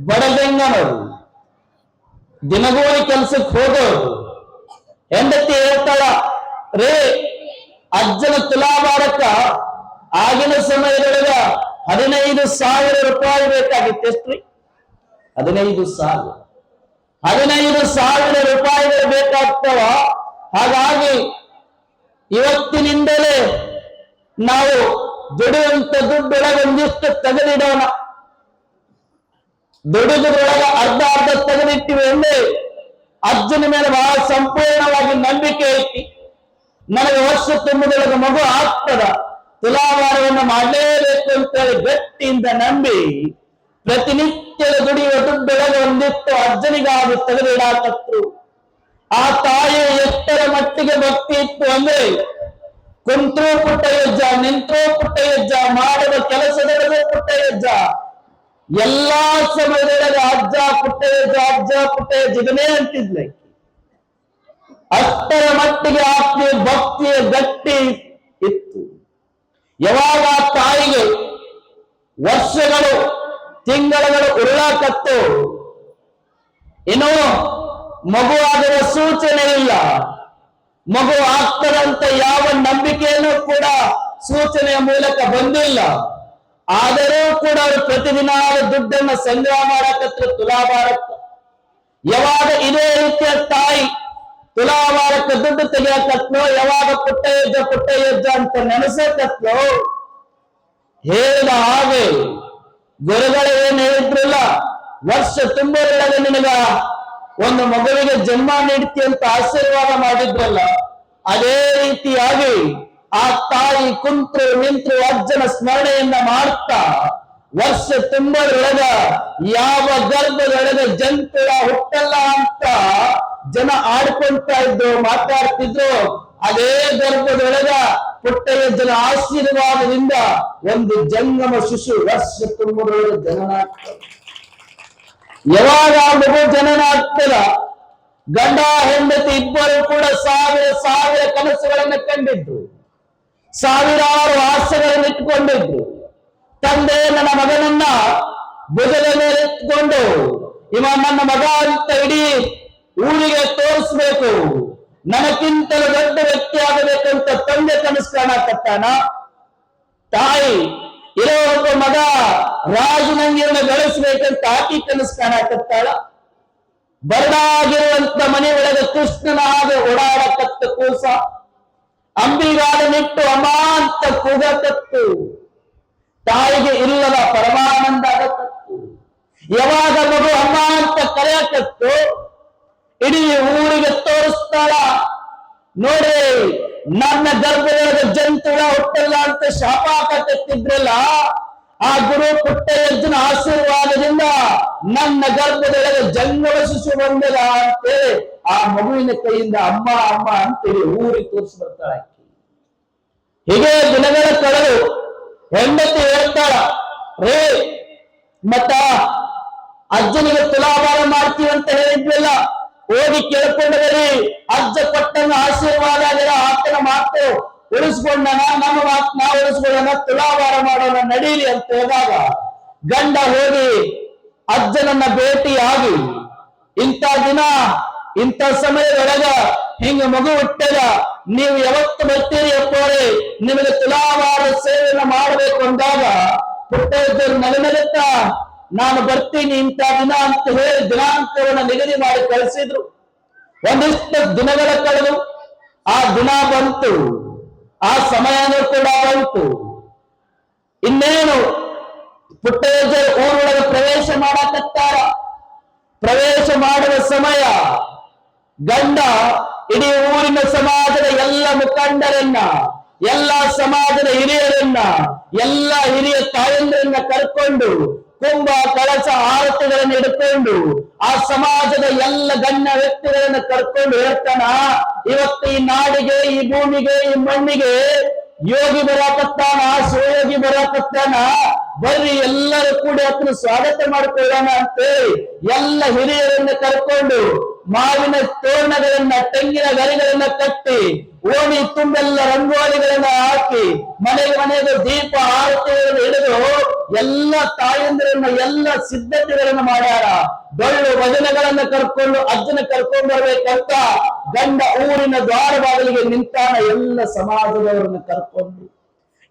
ಬಡಗಂಗನವರು, ದಿನಗೂಲಿ ಕೆಲ್ಸಕ್ಕೆ ಹೋದವರು. ಹೆಂಡತಿ ಹೇಳ್ತಾಳ, ರೇ ಅಜ್ಜನ ತುಲಾಭಾರಕ್ಕ ಆಗಿನ ಸಮಯದೊಳಗ 15,000 ರೂಪಾಯಿ ಬೇಕಾಗಿತ್ತು. ಎಷ್ಟ್ರಿ? 15,000. 15,000 ರೂಪಾಯಿಗಳು ಬೇಕಾಗ್ತವ. ಹಾಗಾಗಿ ಇವತ್ತಿನಿಂದಲೇ ನಾವು ದುಡಿಯುವಂತ ದುಡ್ಡೊಳಗೆ ಒಂದಿಷ್ಟು ತೆಗೆದಿಡೋಣ, ದುಡಿದ್ರೊಳಗ ಅರ್ಧ ತೆಗೆದಿಟ್ಟಿವಿ ಅಂದ್ರೆ ಅಜ್ಜನ ಮೇಲೆ ಬಹಳ ಸಂಪೂರ್ಣವಾಗಿ ನಂಬಿಕೆ ಐತಿ, ನನಗೆ ವರ್ಷ ತುಂಬುದೊಳಗೆ ಮಗು ಆಗ್ತದ, ತುಲಾಭಾರವನ್ನು ಮಾಡಲೇಬೇಕು ಅಂತೇಳಿ ಗಟ್ಟಿಯಿಂದ ನಂಬಿ ಪ್ರತಿನಿತ್ಯದ ದುಡಿಯುವ ದುಡ್ಡೊಳಗೆ ಒಂದಿತ್ತು ಅಜ್ಜನಿಗಾಗಿ ತೆಗೆದಿಡಾಕತ್ರು. ಆ ತಾಯಿಯ ಎಷ್ಟರ ಮಟ್ಟಿಗೆ ಭಕ್ತಿ ಇತ್ತು ಅಂದ್ರೆ ಕುಂತ್ರೂ ಪುಟ್ಟ ಹೆಜ್ಜ, ನಿಂತ್ರೂ ಪುಟ್ಟ ಹೆಜ್ಜ, ಮಾಡುವ ಕೆಲಸದೊಳಗೆ ಪುಟ್ಟ ಹೆಜ್ಜ, ಎಲ್ಲಾ ಸಮಯದೊಳಗೆ ಅಜ್ಜ ಪುಟ್ಟ ಹೆಜ್ಜ, ಅಜ್ಜ ಪುಟ್ಟ ಹೆಜ್ಜ ಇದನ್ನೇ ಅಂತಿದ್ಲೆ. ಅಷ್ಟರ ಮಟ್ಟಿಗೆ ಆತ್ಮೀಯ ಭಕ್ತಿಯ ಗಟ್ಟಿ ಇತ್ತು. ಯಾವಾಗ ತಾಯಿಗೆ ವರ್ಷಗಳು ತಿಂಗಳುಗಳು ಉರುಳಾಕತ್ತು, ಇನ್ನು ಮಗು ಆಗುವ ಸೂಚನೆ ಇಲ್ಲ, ಮಗು ಆಗ್ತದಂತ ಯಾವ ನಂಬಿಕೆಯನ್ನು ಕೂಡ ಸೂಚನೆಯ ಮೂಲಕ ಬಂದಿಲ್ಲ. ಆದರೂ ಕೂಡ ಅವರು ಪ್ರತಿದಿನ ದುಡ್ಡನ್ನು ಸಂಗ್ರಹ ಮಾಡಕತ್ರ ತುಲಾಭಾರಕ್ಕೆ. ಯಾವಾಗ ಇದೇ ರೀತಿಯ ತಾಯಿ ತುಲಾಭಾರಕ್ಕೆ ದುಡ್ಡು ತೆಗೆಯಕತ್ಲೋ, ಯಾವಾಗ ಪುಟ್ಟ ಹೆಜ್ಜ ಅಂತ ನೆನೆಸಕತ್ಲೋ, ಹೇಳಿದ ಹಾಗೆ ಗುರುಗಳು ಏನ್ ಹೇಳಿದ್ರಲ್ಲ, ವರ್ಷ ತುಂಬರೊಳಗೆ ನಿನಗ ಒಂದು ಮಗುವಿಗೆ ಜನ್ಮ ನೀಡ್ತಿ ಅಂತ ಆಶೀರ್ವಾದ ಮಾಡಿದ್ರಲ್ಲ, ಅದೇ ರೀತಿಯಾಗಿ ಆ ತಾಯಿ ಕುಂತ್ರು ನಿಂತ್ರು ಅಜ್ಜನ ಸ್ಮರಣೆಯನ್ನ ಮಾಡ್ತಾ ವರ್ಷ ತುಂಬರೊಳಗ ಯಾವ ಗರ್ಭದೊಳಗೆ ಜಂತುಳ ಹುಟ್ಟಲ್ಲ ಅಂತ ಜನ ಆಡ್ಕೊಂತ ಇದ್ರು, ಮಾತಾಡ್ತಿದ್ರು. ಅದೇ ಗರ್ಭದೊಳಗ ಪುಟ್ಟಯ್ಯಜ್ಜನ ಆಶೀರ್ವಾದದಿಂದ ಒಂದು ಜಂಗಮ ಶಿಶು ವರ್ಷ ತುಂಬರೊಳಗೆ ಜನನ ಆಗ್ತದೆ. ಯಾವಾಗ ಆ ಮಗು ಜನನ ಆಗ್ತದ, ಗಂಡ ಹೆಂಡತಿ ಇಬ್ಬರು ಕೂಡ ಸಾವಿರ ಕನಸುಗಳನ್ನು ಕಂಡಿದ್ರು, ಸಾವಿರಾರು ಆಸೆಗಳನ್ನು ಇಟ್ಕೊಂಡಿದ್ರು. ತಂದೆ ನನ್ನ ಮಗನನ್ನ ಭುಜದ ಮೇಲೆ ಇಟ್ಕೊಂಡು ಇವ ನನ್ನ ಮಗ ಅಂತ ಇಡೀ ಊರಿಗೆ ತೋರಿಸ್ಬೇಕು, ನನಗಿಂತಲೂ ದೊಡ್ಡ ವ್ಯಕ್ತಿ ಆಗಬೇಕಂತ ತಂದೆ ಕನಸು ಕಾಣಕತ್ತಾನ. ತಾಯಿ ಇರೋ ಒಬ್ಬ ಮಗ ರಾಜನಂಗಿಯನ್ನು ಗಳಿಸ್ಬೇಕಂತ ಆಕಿ ಕನಸು ಕಾಣಕತ್ತಾಳ. ಬರಡಾಗಿರುವಂತ ಮನೆ ಒಳಗೆ ಕೃಷ್ಣನ ಹಾಗೆ ಓಡಾಡಕತ್ತ ಕೂಸ ಅಂಬಿಗಾಲನಿಟ್ಟು ಅಮ್ಮ ಅಂತ ಕೂಗಕತ್ತು. ತಾಯಿಗೆ ಇಲ್ಲದ ಪರಮಾನಂದ ಆಗಕತ್ತು. ಯಾವಾಗ ಮಗು ಅಮ್ಮ ಅಂತ ಕರೆಯಕತ್ತು, ಇಡೀ ಊರಿಗೆ ತೋರಿಸ್ತಾಳ, ನೋಡಿ ನನ್ನ ಗರ್ಭದೊಳಗೆ ಜಂತುಳ ಹುಟ್ಟಲ್ಲ ಅಂತ ಶಾಪ ಹಾಕತ್ತಿದ್ರಲ್ಲ, ಆ ಗುರು ಪುಟ್ಟಯ್ಯಜ್ಜನ ಆಶೀರ್ವಾದದಿಂದ ನನ್ನ ಗರ್ಭದೊಳಗೆ ಜಂಗಮ ಶಿಶು ಬಂದದ ಅಂತೇಳಿ ಆ ಮಗುವಿನ ಕೈಯಿಂದ ಅಮ್ಮ ಅಮ್ಮ ಅಂತೇಳಿ ಊರಿಗೆ ತೋರಿಸಿ ಬರ್ತಾಳ. ಹೀಗೆ ದಿನಗಳ ಕಳೆದು ಹೆಂಡತಿ ಹೇಳ್ತಾಳ, ರೇ ಮತ್ತ ಅಜ್ಜನಿಗೆ ತುಲಾಭಾರ ಮಾಡ್ತೀವಿ ಅಂತ ಹೇಳಿದ್ವಿಲ್ಲ, ಹೋಗಿ ಕೇಳ್ಕೊಂಡು ಬರಿ, ಅಜ್ಜ ಕೊಟ್ಟಂಗ ಆಶೀರ್ವಾದ ಆತನ ಮಾತು ಉಳಿಸ್ಕೊಂಡನ, ನಮ್ಮ ಮಾತು ನಾವು ಉಳಿಸ್ಕೊಳ್ಳೋಣ, ತುಲಾಭಾರ ಮಾಡೋಣ ನಡೀಲಿ ಅಂತ ಹೋದಾಗ ಗಂಡ ಹೋಗಿ ಅಜ್ಜನನ್ನ ಭೇಟಿಯಾಗಿ, ಇಂಥ ದಿನ ಇಂಥ ಸಮಯದೊಳಗ ಹಿಂಗ ಮಗು ಹುಟ್ಟದ, ನೀವು ಯಾವತ್ತು ಬರ್ತೀರಿ ಅಪ್ಪೋರೆ, ನಿಮಗೆ ತುಲಾಭಾರ ಸೇವೆಯನ್ನು ಮಾಡಬೇಕು ಅಂದಾಗ ಪುಟ್ಟಯ್ಯಜ್ಜರು ನಗನಗುತ್ತಾ ನಾನು ಬರ್ತೀನಿ ಇಂಥ ದಿನ ಅಂತ ಹೇಳಿ ದಿನಾಂಕವನ್ನು ನಿಗದಿ ಮಾಡಿ ಕಳಿಸಿದ್ರು. ಒಂದಿಷ್ಟು ದಿನಗಳ ಕಳೆದು ಆ ದಿನ ಬಂತು, ಆ ಸಮಯನೂ ಕೂಡ ಬಂತು. ಇನ್ನೇನು ಪುಟ್ಟಯ್ಯಜ್ಜರು ಊರೊಳಗೆ ಪ್ರವೇಶ ಮಾಡಕತ್ತಾರ. ಪ್ರವೇಶ ಮಾಡುವ ಸಮಯ ಗಂಡ ಇಡೀ ಊರಿನ ಸಮಾಜದ ಎಲ್ಲ ಮುಖಂಡರನ್ನ, ಎಲ್ಲ ಸಮಾಜದ ಹಿರಿಯರನ್ನ, ಎಲ್ಲ ಹಿರಿಯ ತಾಯಂದ್ರನ್ನ ಕರ್ಕೊಂಡು ಕುಂಭ ಕಳಸ ಆರತಿಗಳನ್ನು ಹಿಡ್ಕೊಂಡು ಆ ಸಮಾಜದ ಎಲ್ಲ ಗಣ್ಯ ವ್ಯಕ್ತಿಗಳನ್ನ ಕರ್ಕೊಂಡು ಹೇಳ್ತಾನ, ಇವತ್ತು ಈ ನಾಡಿಗೆ, ಈ ಭೂಮಿಗೆ, ಈ ಮಣ್ಣಿಗೆ ಯೋಗಿ ಬರಾಕತ್ತಾನ, ಶಿವಯೋಗಿ ಬರಾಕತ್ತಾನ, ಬರ್ರಿ ಎಲ್ಲರೂ ಕೂಡ ಅದನ್ನು ಸ್ವಾಗತ ಮಾಡಿಕೊಳ್ಳೋಣ ಅಂತೇಳಿ ಎಲ್ಲ ಹಿರಿಯರನ್ನ ಕರ್ಕೊಂಡು ಮಾವಿನ ತೋರಣಗಳನ್ನ, ತೆಂಗಿನ ಗರಿಗಳನ್ನ ಕಟ್ಟಿ, ಓಣಿ ತುಂಬೆಲ್ಲ ರಂಗೋಲಿಗಳನ್ನ ಹಾಕಿ, ಮನೆಗೆ ದೀಪ ಆರತಿಗಳನ್ನು ಹಿಡಿದು ಎಲ್ಲ ತಾಯಂದಿರನ್ನ ಎಲ್ಲ ಸಿದ್ಧತೆಗಳನ್ನ ಮಾಡ್ಯಾರ. ಡೊಳ್ಳು ಭಜನೆಗಳನ್ನ ಕರ್ಕೊಂಡು ಅಜ್ಜನ ಕರ್ಕೊಂಡು ಬರ್ಬೇಕಂತ ಗಂಡ ಊರಿನ ದ್ವಾರ ಬಾಗಿಲಿಗೆ ನಿಂತಾನ, ಎಲ್ಲ ಸಮಾಜದವರನ್ನ ಕರ್ಕೊಂಡು.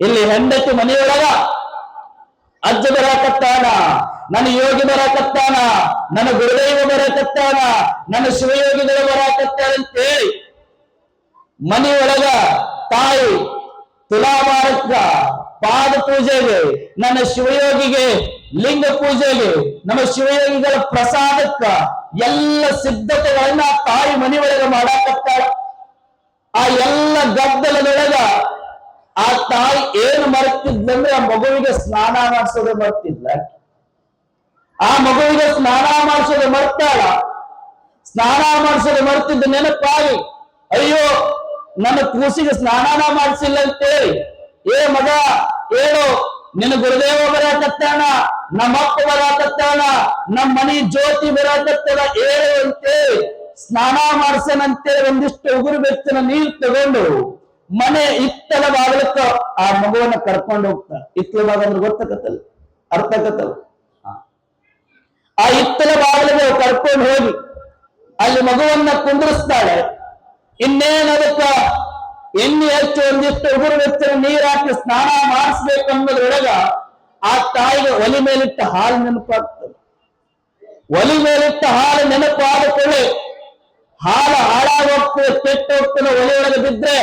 ಇಲ್ಲಿ ಹೆಂಡತಿ ಮನೆಯೊಳಗ ಅಜ್ಜ ಬರಾಕತ್ತಾನ, ನನ್ನ ಯೋಗಿ ಬರಾಕತ್ತಾನ, ನನ್ನ ಗುರುದೈವ ಬರಾಕತ್ತಾನ, ನನ್ನ ಶಿವಯೋಗಿಗಳು ಬರಾಕತ್ತಾನ ಅಂತೇಳಿ ಮನೆಯೊಳಗ ತಾಯಿ ತುಲಾಭಾರಕ್ಕ, ಪಾದ ಪೂಜೆಗೆ, ನನ್ನ ಶಿವಯೋಗಿಗೆ ಲಿಂಗ ಪೂಜೆಗೆ, ನಮ್ಮ ಶಿವಯೋಗಿಗಳ ಪ್ರಸಾದಕ್ಕ ಎಲ್ಲ ಸಿದ್ಧತೆಗಳನ್ನ ತಾಯಿ ಮನೆಯೊಳಗೆ ಮಾಡಾಕತ್ತಾಳ. ಆ ಎಲ್ಲ ಗದ್ದಲದೊಳಗ ಆ ತಾಯಿ ಏನು ಮರ್ತಿದ್ಲಂದ್ರೆ ಆ ಮಗುವಿಗೆ ಸ್ನಾನ ಮಾಡಿಸೋದೇ ಮರ್ತಿದ್ಲ. ಆ ಮಗುವಿಗೆ ಸ್ನಾನ ಮಾಡಿಸೋದು ಮರ್ತಾಳ. ಸ್ನಾನ ಮಾಡಿಸೋದು ಮರ್ತಿದ್ದ ನೆನಪಾಗಿ, ಅಯ್ಯೋ ನನ್ನ ಕೂಸಿಗೆ ಸ್ನಾನ ಮಾಡಿಸಿಲ್ಲ ಅಂತೇಳಿ, ಏ ಮಗ ಹೇಳು, ನಿನ್ನ ಗುರುದೇವ ಬರಾಕತ್ತಾನ, ನಮ್ಮಪ್ಪ ಬರಾಕತ್ತಾನ, ನಮ್ಮ ಮನಿ ಜ್ಯೋತಿ ಬರಾಕತ್ತಾನ, ಹೇಳು ಅಂತೇಳಿ ಸ್ನಾನ ಮಾಡಿಸನಂತೇಳಿ ಒಂದಿಷ್ಟು ಉಗುರು ಬೆಚ್ಚನ ನೀರು ತಗೊಂಡು ಮನೆ ಇತ್ತಲ ಬಾಗಿಲಕ್ಕ ಆ ಮಗುವನ್ನ ಕರ್ಕೊಂಡು ಹೋಗ್ತಾನೆ. ಇತ್ತಲ ಬಾಗ ಅಂದ್ರೆ ಗೊತ್ತಾಗತ್ತಲ್ಲ, ಅರ್ಥ ಆಗತ್ತಲ್ಲ. ಆ ಇತ್ತಲ ಬಾಗಿಲಿಗೆ ಕರ್ಕೊಂಡು ಹೋಗಿ ಅಲ್ಲಿ ಮಗುವನ್ನ ಕುಂದಿರಿಸ್ತಾಳೆ. ಇನ್ನೇನು ಅದಕ್ಕ ಎಣ್ಣೆ ಹಚ್ಚಿ ಒಂದಿಷ್ಟು ಉಗುರು ಬೆಚ್ಚನ ನೀರು ಹಾಕಿ ಸ್ನಾನ ಮಾಡಿಸ್ಬೇಕು ಅನ್ನೋದ್ರೊಳಗ ಆ ತಾಯಿಗೆ ಒಲಿ ಮೇಲಿಟ್ಟ ಹಾಲು ನೆನಪಾಗ್ತದೆ. ಒಲಿ ಮೇಲಿಟ್ಟ ಹಾಲು ನೆನಪಾದ ಕೂಡಲೇ ಹಾಲು ಹಾಳಾಗೋಗ್ತದೆ, ಕೆಟ್ಟು ಹೋಗ್ತದೆ. ಒಲೆಯೊಳಗೆ ಬಿದ್ರೆ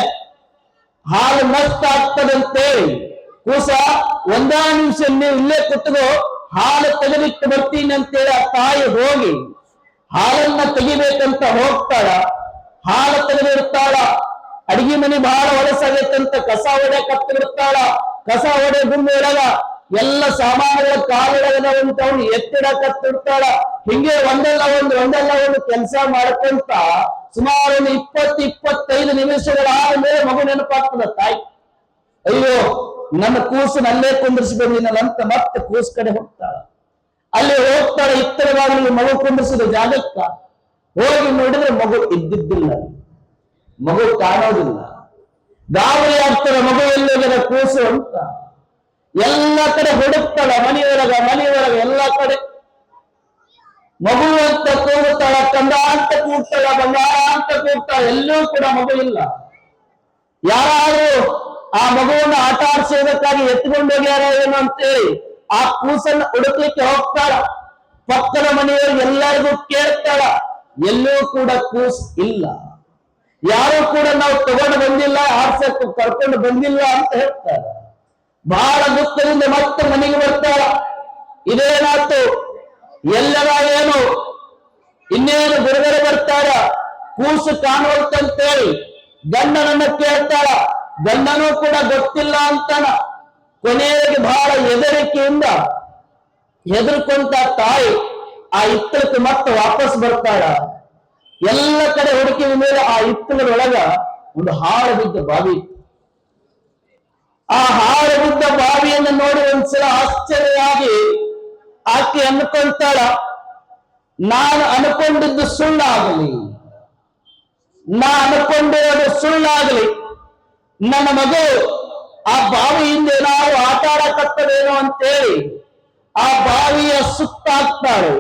ಹಾಲು ನಷ್ಟ ಆಗ್ತದಂತೇಳಿ ಕೂಸ ಒಂದೇ ನಿಮಿಷ ನೀವು ಇಲ್ಲೇ ಕುತ್ತಗೋ, ಹಾಲು ತೆಗೆದಿಟ್ಟು ಬರ್ತೀನಿ ಅಂತೇಳಿ ಆ ತಾಯಿ ಹೋಗಿ ಹಾಲನ್ನ ತೆಗಿಬೇಕಂತ ಹೋಗ್ತಾಳ. ಹಾಲು ತೆಗೆದಿರ್ತಾಳ. ಅಡಿಗೆ ಮನೆ ಬಹಳ ಹೊಲಸಾಗೈತಂತ ಕಸ ಹೊಡೆ ಕತ್ತು ಬಿಡ್ತಾಳ. ಕಸ ಹೊಡೆ ಗುಂಬೆ ಒಳಗ ಎಲ್ಲ ಸಾಮಾನುಗಳ ಕಾಲೊಳಗನವಂತವನು ಎತ್ತಿಡ ಕತ್ತಿಡ್ತಾಳ. ಹಿಂಗೆ ಒಂದಲ್ಲ ಒಂದು ಕೆಲಸ ಮಾಡ್ಕೊಂತ ಸುಮಾರು 20-25 ನಿಮಿಷಗಳಾದ ಮೇಲೆ ಮಗು ನೆನಪಾಗ್ತದ ತಾಯಿ. ಅಯ್ಯೋ ನನ್ನ ಕೂಸು ನಲ್ಲೇ ಕುಂದಿರಿಸಿ ಬಂದಿನಲ್ಲ ಅಂತ ಮತ್ತೆ ಕೂಸು ಕಡೆ ಹೋಗ್ತಾಳ. ಅಲ್ಲಿ ಹೋಗ್ತಾಳೆ, ಇತ್ತರವಾಗಿ ಮಗು ಕುಂದಿರಿಸಿದ ಜಾಗಕ್ಕ ಹೋಗಿ ನೋಡಿದ್ರೆ ಮಗು ಇದ್ದಿದ್ದಿಲ್ಲ, ಮಗು ಕಾಣೋದಿಲ್ಲ. ಗಾಬರಿ ಆಗ್ತಾರ, ಮಗು ಎಲ್ಲೋಗದ ಕೂಸು ಅಂತ ಎಲ್ಲ ಕಡೆ ಹುಡುಕ್ತಾಳ. ಮನೆಯೊಳಗ ಎಲ್ಲ ಕಡೆ ಮಗು ಅಂತ ಕೂಗುತ್ತಾಳ, ಕಂದ ಅಂತ ಕೂಗ್ತಾಳ, ಬಂಗಾರ ಅಂತ ಕೂಗ್ತಾಳ. ಎಲ್ಲೂ ಕೂಡ ಮಗು ಇಲ್ಲ. ಯಾರು ಆ ಮಗುವನ್ನ ಆಟ ಆಡಿಸೋದಕ್ಕಾಗಿ ಎತ್ಕೊಂಡು ಹೋಗ್ಯಾರ ಏನು ಅಂತೇಳಿ ಆ ಕೂಸನ್ನ ಹುಡುಕ್ಲಿಕ್ಕೆ ಹೋಗ್ತಾಳ. ಪಕ್ಕದ ಮನೆಯವರು ಎಲ್ಲರಿಗೂ ಕೇಳ್ತಾಳ, ಎಲ್ಲೂ ಕೂಡ ಕೂಸ್ ಇಲ್ಲ. ಯಾರು ಕೂಡ ನಾವು ತಗೊಂಡು ಬಂದಿಲ್ಲ, ಆಡ್ಸಕ್ಕೆ ಕರ್ಕೊಂಡು ಬಂದಿಲ್ಲ ಅಂತ ಹೇಳ್ತಾರ. ಬಹಳ ದುಃಖದಿಂದ ಮತ್ತೆ ಮನೆಗೆ ಬರ್ತಾಳ. ಇದೇನಾಯ್ತು, ಎಲ್ಲರ ಏನು ಇನ್ನೇನು ಬಿಡುಗಡೆ ಬರ್ತಾರ, ಕೂಸು ಕಾಣುವಂತೇಳಿ ಗಂಡನನ್ನ ಕೇಳ್ತಾಳ. ಗಂಡನೂ ಕೂಡ ಗೊತ್ತಿಲ್ಲ ಅಂತಾನ. ಕೊನೆಯಲ್ಲಿ ಬಹಳ ಹೆದರ್ಕೊಂತ ತಾಯಿ ಆ ಇತ್ತಲಕ್ಕೆ ಮತ್ತೆ ವಾಪಸ್ ಬರ್ತಾಳ. ಎಲ್ಲ ಕಡೆ ಹುಡುಕಿದ ಮೇಲೆ ಆ ಇತ್ತಲದೊಳಗ ಒಂದು ಹಾಳು ಬಿದ್ದ ಬಾವಿ ಇತ್ತು. ಆ ಹಾಳು ಬಿದ್ದ ಬಾವಿಯನ್ನು ನೋಡಿ ಒಂದ್ಸಲ ಆಶ್ಚರ್ಯವಾಗಿ ಆಕೆ ಅನ್ಕೊಂತಾಳ, ನಾನು ಅನ್ಕೊಂಡಿದ್ದು ಸುಳ್ಳಾಗಲಿ, ಅನ್ಕೊಂಡಿರೋದು ಸುಳ್ಳಾಗಲಿ, ನನ್ನ ಮಗು ಆ ಬಾವಿಯಿಂದ ಏನಾದ್ರು ಆಟ ಆಡಕತ್ತದೇನೋ ಅಂತೇಳಿ ಆ ಬಾವಿಯ ಸುತ್ತಾಗ್ತಾಳೆ.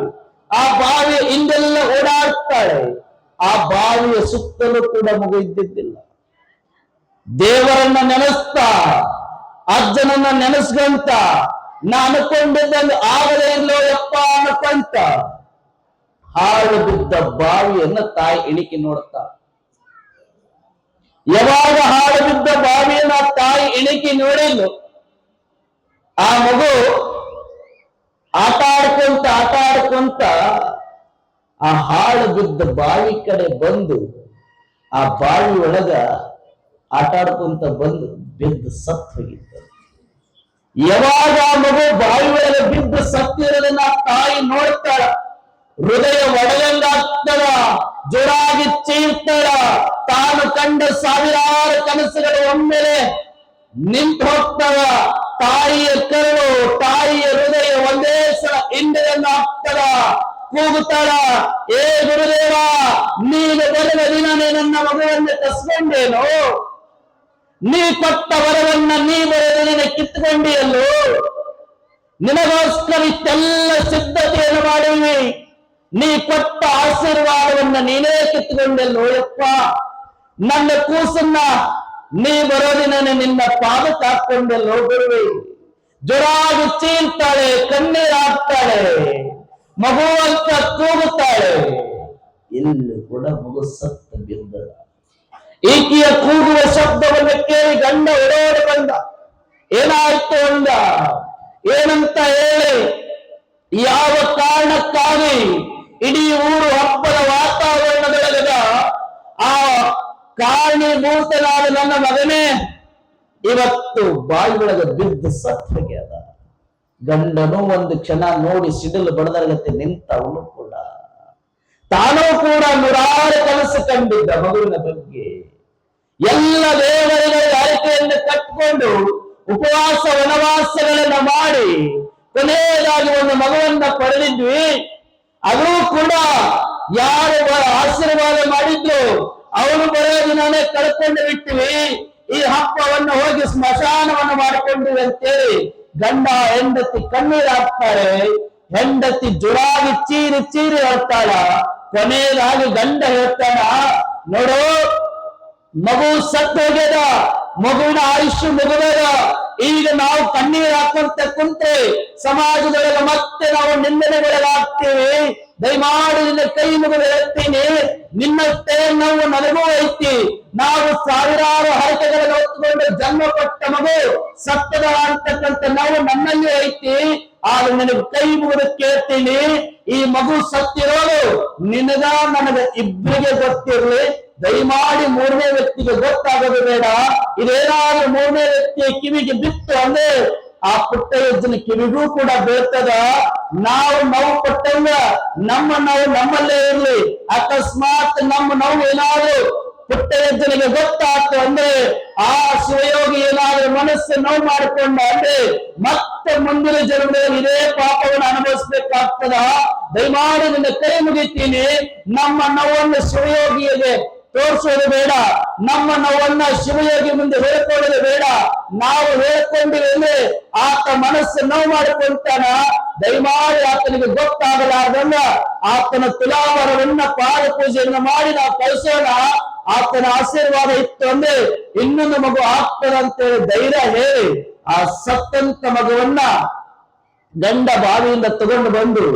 ಆ ಬಾವಿಯ ಹಿಂದೆಲ್ಲ ಓಡಾಡ್ತಾಳೆ. ಆ ಬಾವಿಯ ಸುತ್ತಲೂ ಕೂಡ ಮಗು ಇದ್ದಿದ್ದಿಲ್ಲ. ದೇವರನ್ನ ನೆನೆಸ್ತಾ, ಅಜ್ಜನನ್ನ ನೆನೆಸ್ಕೊಂತ, ನಾ ಅನ್ಕೊಂಡಿದ್ದಂಗೆ ಆಗಲೇ ಇಲ್ಲೋ ಯಪ್ಪ ಅನ್ಕೊಂತ ಹಾಳು ಬಿದ್ದ ಬಾವಿಯನ್ನ ತಾಯಿ ಇಣಿಕಿ ನೋಡ್ತಾ. ಯಾವಾಗ ಹಾಳು ಬಿದ್ದ ಬಾವಿಯನ್ನ ತಾಯಿ ಇಣಿಕಿ ನೋಡಿದ್ಲು, ಆ ಮಗು ಆಟ ಆಡ್ಕೊಂತ ಆ ಹಾಳು ಬಿದ್ದ ಬಾವಿ ಕಡೆ ಬಂದು ಆ ಬಾವಿ ಒಳಗ ಆಟ ಆಡ್ಕೊಂತ ಬಂದು ಬಿದ್ದು ಸತ್ತು ಹೋಗಿದ್ದ. ಯಾವಾಗ ಆ ಮಗು ಬಾವಿ ಒಳಗೆ ಬಿದ್ದು ಸತ್ತಿರೋದನ್ನ ತಾಯಿ ನೋಡ್ತಾಳ, ಹೃದಯ ಒಡೆದಂಗಾಗ್ತದ, ಜೋರಾಗಿ ಚೀರ್ತಾಳ. ತಾನು ಕಂಡ ಸಾವಿರಾರು ಕನಸುಗಳು ಒಮ್ಮೆಲೆ ನಿಂತು ಹೋಗ್ತಾವ. ತಾಯಿಯ ಕರುಳು, ತಾಯಿಯ ಹೃದಯ ಒಂದೇ ಸಲ ಹಿಂದೆಯನ್ನಾಗ್ತದ. ಕೂಗುತ್ತಾಳ, ಏ ಗುರುದೇವ, ನೀನು ಬರುವ ದಿನನೇ ನನ್ನ ಮಗುವನ್ನು ಕಸ್ಕೊಂಡೇನು? ನೀ ಕೊಟ್ಟ ವರವನ್ನ ನೀ ಬರೆದ ದಿನ ಕಿತ್ತುಕೊಂಡಿಯಲ್ಲೋ? ನಿನಗೋಸ್ಕರ ಇಷ್ಟೆಲ್ಲ ಸಿದ್ಧತೆಯನ್ನು ಮಾಡಿವಿ, ನೀ ಕೊಟ್ಟ ಆಶೀರ್ವಾದವನ್ನ ನೀನೇ ಕಿತ್ತುಕೊಂಡೆಲ್ಲೋ ಯಪ್ಪ. ನನ್ನ ಕೂಸನ್ನ ನೀ ಬರೋದಿನೇ ನಿನ್ನ ಪಾದಕ್ಕೆ ಹಾಕೊಂಡೆಲ್ಲೋ ಗುರುವೆ. ಜೋರಾಗಿ ಚೀಲ್ತಾಳೆ, ಕಣ್ಣೀರಾಗ್ತಾಳೆ, ಮಗು ಅಂತ ಕೂಗುತ್ತಾಳೆ. ಎಲ್ಲೂ ಕೂಡ ಮಗು ಸತ್ತ ಬಿದ್ದದ. ಈಕೆಯ ಕೂಗುವ ಶಬ್ದವನ್ನು ಕೇಳಿ ಗಂಡ ಓಡೋಡಿ ಬಂದ. ಏನಾಯ್ತು ಅಂದ. ಏನಂತ ಹೇಳಿ, ಯಾವ ಕಾರಣಕ್ಕಾಗಿ ಇಡೀ ಊರು ಹಬ್ಬದ ವಾತಾವರಣದೊಳಗದ ಆ ಕಾರಣೀಭೂತನಾದ ನನ್ನ ಮಗನೇ ಇವತ್ತು ಬಾಯಿ ಒಳಗೆ ಬಿದ್ದು ಸತ್ವಗೆ ಅದ. ಗಂಡನು ಒಂದು ಕ್ಷಣ ನೋಡಿ ಸಿಡಿಲು ಬಡದರಗತ್ತೆ ನಿಂತವನು ಕೂಡ ತಾನೂ ಕೂಡ ನೂರಾರು ಕನಸು ಕಂಡಿದ್ದ ಮಗುವಿನ ಬಗ್ಗೆ. ಎಲ್ಲ ದೇವರುಗಳ ಆಯ್ಕೆಯನ್ನು ಕಟ್ಟಿಕೊಂಡು ಉಪವಾಸ ವನವಾಸಗಳನ್ನ ಮಾಡಿ ಕೊನೆಯದಾಗಿ ಒಂದು ಮಗುವನ್ನ ಪಡೆದಿದ್ವಿ. ಅದು ಕೂಡ ಯಾರು ಆಶೀರ್ವಾದ ಮಾಡಿದ್ರು ಅವನು ಬರೋ ದಿನಾನೇ ಕಳ್ಕೊಂಡು ಬಿಟ್ಟಿವಿ. ಈ ಹಬ್ಬವನ್ನು ಹೋಗಿ ಸ್ಮಶಾನವನ್ನು ಮಾಡಿಕೊಂಡಿವಿ ಅಂತೇಳಿ ಗಂಡ ಹೆಂಡತಿ ಕಣ್ಣೀರು ಹಾಕ್ತಾರೆ. ಹೆಂಡತಿ ಜುರಾಗಿ ಚೀರಿ ಚೀರಿ ಹೇಳ್ತಾಳ. ಕೊನೆಯದಾಗಿ ಗಂಡ ಹೇಳ್ತಾನ, ನೋಡು ಮಗು ಸತ್ತು ಹೋಗ್ಯದ, ಮಗುವಿನ ಆಯುಷ್ಯ ಮುಗಿದ. ಈಗ ನಾವು ಕಣ್ಣೀರು ಹಾಕೊಂತ ಕುಂತ್ರೆ ಸಮಾಜದೊಳಗೆ ಮತ್ತೆ ನಾವು ನಿಂದನೆಗೊಳಗಾಗ್ತೇವೆ. ದಯಮಾಡಿ ನಿನ್ನ ಕೈ ಮುಗಿದು ಹೇಳ್ತೀನಿ, ನಿನ್ನಷ್ಟೇ ನಾವು ನನಗೂ ಐತಿ. ನಾವು ಸಾವಿರಾರು ಹರಕೆಗಳನ್ನು ಹೊತ್ತುಕೊಂಡು ಜನ್ಮ ಕೊಟ್ಟ ಮಗು ಸತ್ತದ ಅಂತಕ್ಕಂಥ ನಾವು ನನ್ನಲ್ಲಿ ಐತಿ. ಆದ್ರೆ ನನಗೆ ಕೈ ಮುಗಿದು ಕೇಳ್ತೀನಿ, ಈ ಮಗು ಸತ್ತಿರೋದು ನಿನಗ ನನಗೆ ಇಬ್ಬರಿಗೆ ಗೊತ್ತಿರ್ಲಿ. ದಯಮಾಡಿ ಮೂರನೇ ವ್ಯಕ್ತಿಗೆ ಗೊತ್ತಾಗೋದು ಬೇಡ. ಇದೇನಾದ್ರೂ ಮೂರನೇ ವ್ಯಕ್ತಿಯ ಕಿವಿಗೆ ಬಿತ್ತು ಅಂದ್ರೆ ಆ ಪುಟ್ಟ ಯಜ್ಜನ ಕಿವಿಗೂ ಕೂಡ ಬೀಳ್ತದ. ನಾವು ನೋವು ಕೊಟ್ಟಂಗ ನಮ್ಮ ನೋವು ನಮ್ಮಲ್ಲೇ ಇರ್ಲಿ. ಅಕಸ್ಮಾತ್ ನಮ್ಮ ನೋವು ಏನಾದ್ರು ಪುಟ್ಟ ಯಜ್ಜನಿಗೆ ಗೊತ್ತಾಯ್ತು ಅಂದ್ರೆ ಆ ಶಿವಯೋಗಿ ಏನಾದ್ರೂ ಮನಸ್ಸು ನೋವು ಮಾಡಿಕೊಂಡ ಅಂದ್ರೆ ಮತ್ತೆ ಮುಂದಿನ ಜನ್ಮದಲ್ಲಿ ಇದೇ ಪಾಪವನ್ನು ಅನುಭವಿಸ್ಬೇಕಾಗ್ತದ. ದಯಮಾಡಿ ನಿನ್ನ ಕೈ ಮುಗಿತೀನಿ, ನಮ್ಮ ನೋವನ್ನು ಶಿವಯೋಗಿಗೆ ತೋರಿಸೋದು ಬೇಡ, ನಮ್ಮ ನೋವನ್ನ ಶಿವಯೋಗಿ ಮುಂದೆ ಹೇಳ್ಕೊಳ್ಳೋದು ಬೇಡ. ನಾವು ಹೇಳ್ಕೊಂಡಿವಿ ಅಂದ್ರೆ ಆತ ಮನಸ್ಸು ನೋವು ಮಾಡಿಕೊಂತಾನ. ದಯಮಾಡಿ ಆತನಿಗೆ ಗೊತ್ತಾಗಲಾರ್ದಂಗ ಆತನ ತುಲಾವರವನ್ನ ಪಾದ ಪೂಜೆಯನ್ನು ಮಾಡಿ ನಾವು ಕಳಿಸೋಣ. ಆತನ ಆಶೀರ್ವಾದ ಇತ್ತು ಅಂದ್ರೆ ಇನ್ನೊಂದು ಮಗು ಆಗ್ತದಂತೇಳಿ ಧೈರ್ಯ ಹೇಳಿ ಆ ಸತ್ತಂತ ಮಗುವನ್ನ ಗಂಡ ಬಾವಿಯಿಂದ ತಗೊಂಡು ಬಂದು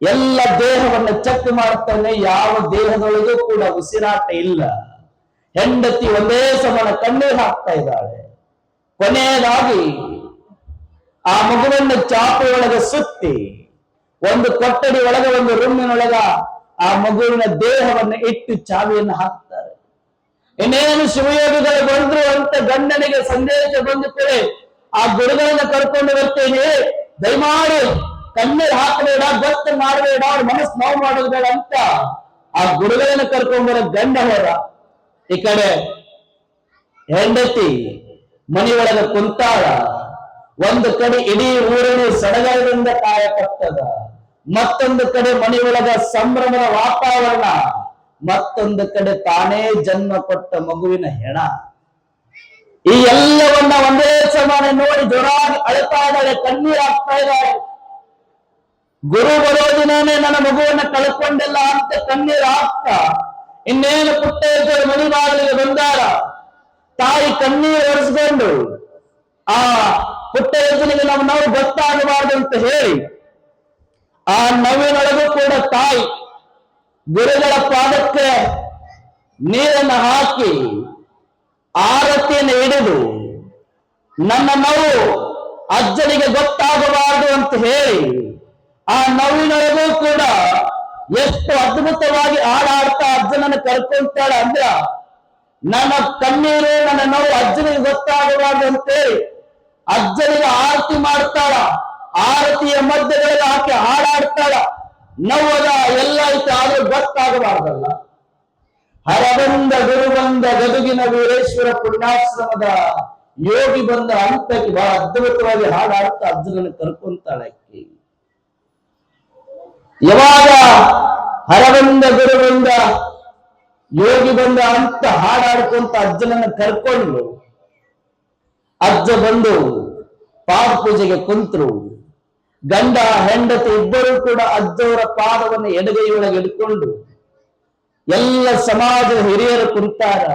ಎಲ್ಲ ದೇಹವನ್ನು ಚೆಕ್ ಮಾಡ್ತಾನೆ. ಯಾವ ದೇಹದೊಳಗೂ ಕೂಡ ಉಸಿರಾಟ ಇಲ್ಲ. ಹೆಂಡತಿ ಒಂದೇ ಸಮಾನ ಕಣ್ಣೀರು ಹಾಕ್ತಾ ಇದ್ದಾಳೆ. ಕೊನೆಯದಾಗಿ ಆ ಮಗುವನ್ನು ಚಾಪೆ ಒಳಗೆ ಸುತ್ತಿ ಒಂದು ಕೊಠಡಿ ಒಳಗೆ ಒಂದು ರೂಮಿನೊಳಗ ಆ ಮಗುವಿನ ದೇಹವನ್ನು ಇಟ್ಟು ಚಾವಿಯನ್ನು ಹಾಕ್ತಾರೆ. ಇನ್ನೇನು ಶಿವಯೋಗಿಗಳು ಬಂದ್ರು ಅಂತ ಗಂಡನಿಗೆ ಸಂದೇಶ ಬಂದು ಕೂಡಲೇ ಆ ಗುರುಗಳನ್ನ ಕರ್ಕೊಂಡು ಬರ್ತೇನೆ, ದಯಮಾಡಿ ಕಣ್ಣೀರು ಹಾಕಬೇಡ, ಗೊತ್ತು ಮಾಡಬೇಡ, ಅವ್ರ ಮನಸ್ಸು ನೋವು ಮಾಡೋದು ಬೇಡ ಅಂತ ಆ ಗುರುಗಳನ್ನ ಕರ್ಕೊಂಡ್ಬರ ಗಂಡ ಹೋದ. ಈ ಕಡೆ ಹೆಂಡತಿ ಮನೆಯೊಳಗೆ ಕುಂತಾಳ. ಒಂದು ಕಡೆ ಇಡೀ ಊರಿನ ಸಡಗರದಿಂದ ಕಾಯಕತ್ತದ, ಮತ್ತೊಂದು ಕಡೆ ಮನೆಯೊಳಗ ಸಂಭ್ರಮದ ವಾತಾವರಣ, ಮತ್ತೊಂದು ಕಡೆ ತಾನೇ ಜನ್ಮ ಕೊಟ್ಟ ಮಗುವಿನ ಹೆಣ. ಈ ಎಲ್ಲವನ್ನ ಒಂದೇ ಸಮಾನ ನೋಡಿ ಜೋರಾಗಿ ಅಳ್ತಾ ಇದ್ದಾಳೆ, ಕಣ್ಣೀರು ಹಾಕ್ತಾ ಇದ್ದಾಳೆ. ಗುರು ಬರೋ ದಿನಾನೇ ನನ್ನ ಮಗುವನ್ನ ಕಳ್ಕೊಂಡಿಲ್ಲ ಅಂತ ಕಣ್ಣೀರು ಹಾಕ್ತಾ ಇನ್ನೇನು ಪುಟ್ಟ ಮನೆ ಬಾಗಿಲಿಗೆ ಬಂದಾರ. ತಾಯಿ ಕಣ್ಣೀರು ಒರೆಸ್ಕೊಂಡು ಆ ಪುಟ್ಟ ಯಜ್ಜನಿಗೆ ನಮ್ಮ ನೋವು ಗೊತ್ತಾಗಬಾರ್ದು ಅಂತ ಹೇಳಿ ಆ ನೋವಿನೊಳಗೂ ಕೂಡ ತಾಯಿ ಗುರುಗಳ ಪಾದಕ್ಕೆ ನೀರನ್ನು ಹಾಕಿ ಆರತಿಯನ್ನು ಹಿಡಿದು ನನ್ನ ನೋವು ಅಜ್ಜನಿಗೆ ಗೊತ್ತಾಗಬಾರದು ಅಂತ ಹೇಳಿ ಆ ನೋವಿನೊಳಗೂ ಕೂಡ ಎಷ್ಟು ಅದ್ಭುತವಾಗಿ ಹಾಡಾಡ್ತಾ ಅಜ್ಜನನ್ನು ಕರ್ಕೊಂತಾಳ ಅಂದ್ರ ನನ್ನ ಕಣ್ಣೀರು ನನ್ನ ನೋವು ಅಜ್ಜನಿಗೆ ಗೊತ್ತಾಗಬಾರ್ದು ಅಂತೇಳಿ ಅಜ್ಜನಿಗೆ ಆರತಿ ಮಾಡ್ತಾಳ. ಆರತಿಯ ಮಧ್ಯದಲ್ಲಿ ಹಾಕಿ ಹಾಡಾಡ್ತಾಳ. ನೋವದ ಎಲ್ಲ ಐತೆ ಆದ್ರೂ ಗೊತ್ತಾಗಬಾರ್ದಲ್ಲ. ಹರಬಂದ ಗುರು ಬಂದ ಗದುಗಿನ ವೀರೇಶ್ವರ ಪುಣ್ಯಾಶ್ರಮದ ಯೋಗಿ ಬಂದ ಹಂತಕ್ಕೆ ಬಹಳ ಅದ್ಭುತವಾಗಿ ಹಾಡಾಡ್ತಾ ಅರ್ಜುನನ್ನು ಕರ್ಕೊಂತಾಳೆ. ಯಾವಾಗ ಹರಬಂದ ಗುರು ಬಂದ ಯೋಗಿ ಬಂದ ಅಂತ ಹಾಡಾಡ್ಕೊಂತ ಅಜ್ಜನನ್ನು ಕರ್ಕೊಂಡು ಅಜ್ಜ ಬಂದು ಪಾದ ಪೂಜೆಗೆ ಕುಂತರು. ಗಂಡ ಹೆಂಡತಿ ಇಬ್ಬರು ಕೂಡ ಅಜ್ಜವರ ಪಾದವನ್ನು ಎಡಗೈಯೊಳಗೆ ಹಿಡ್ಕೊಂಡು ಎಲ್ಲ ಸಮಾಜದ ಹಿರಿಯರು ಕುಂತಾರ.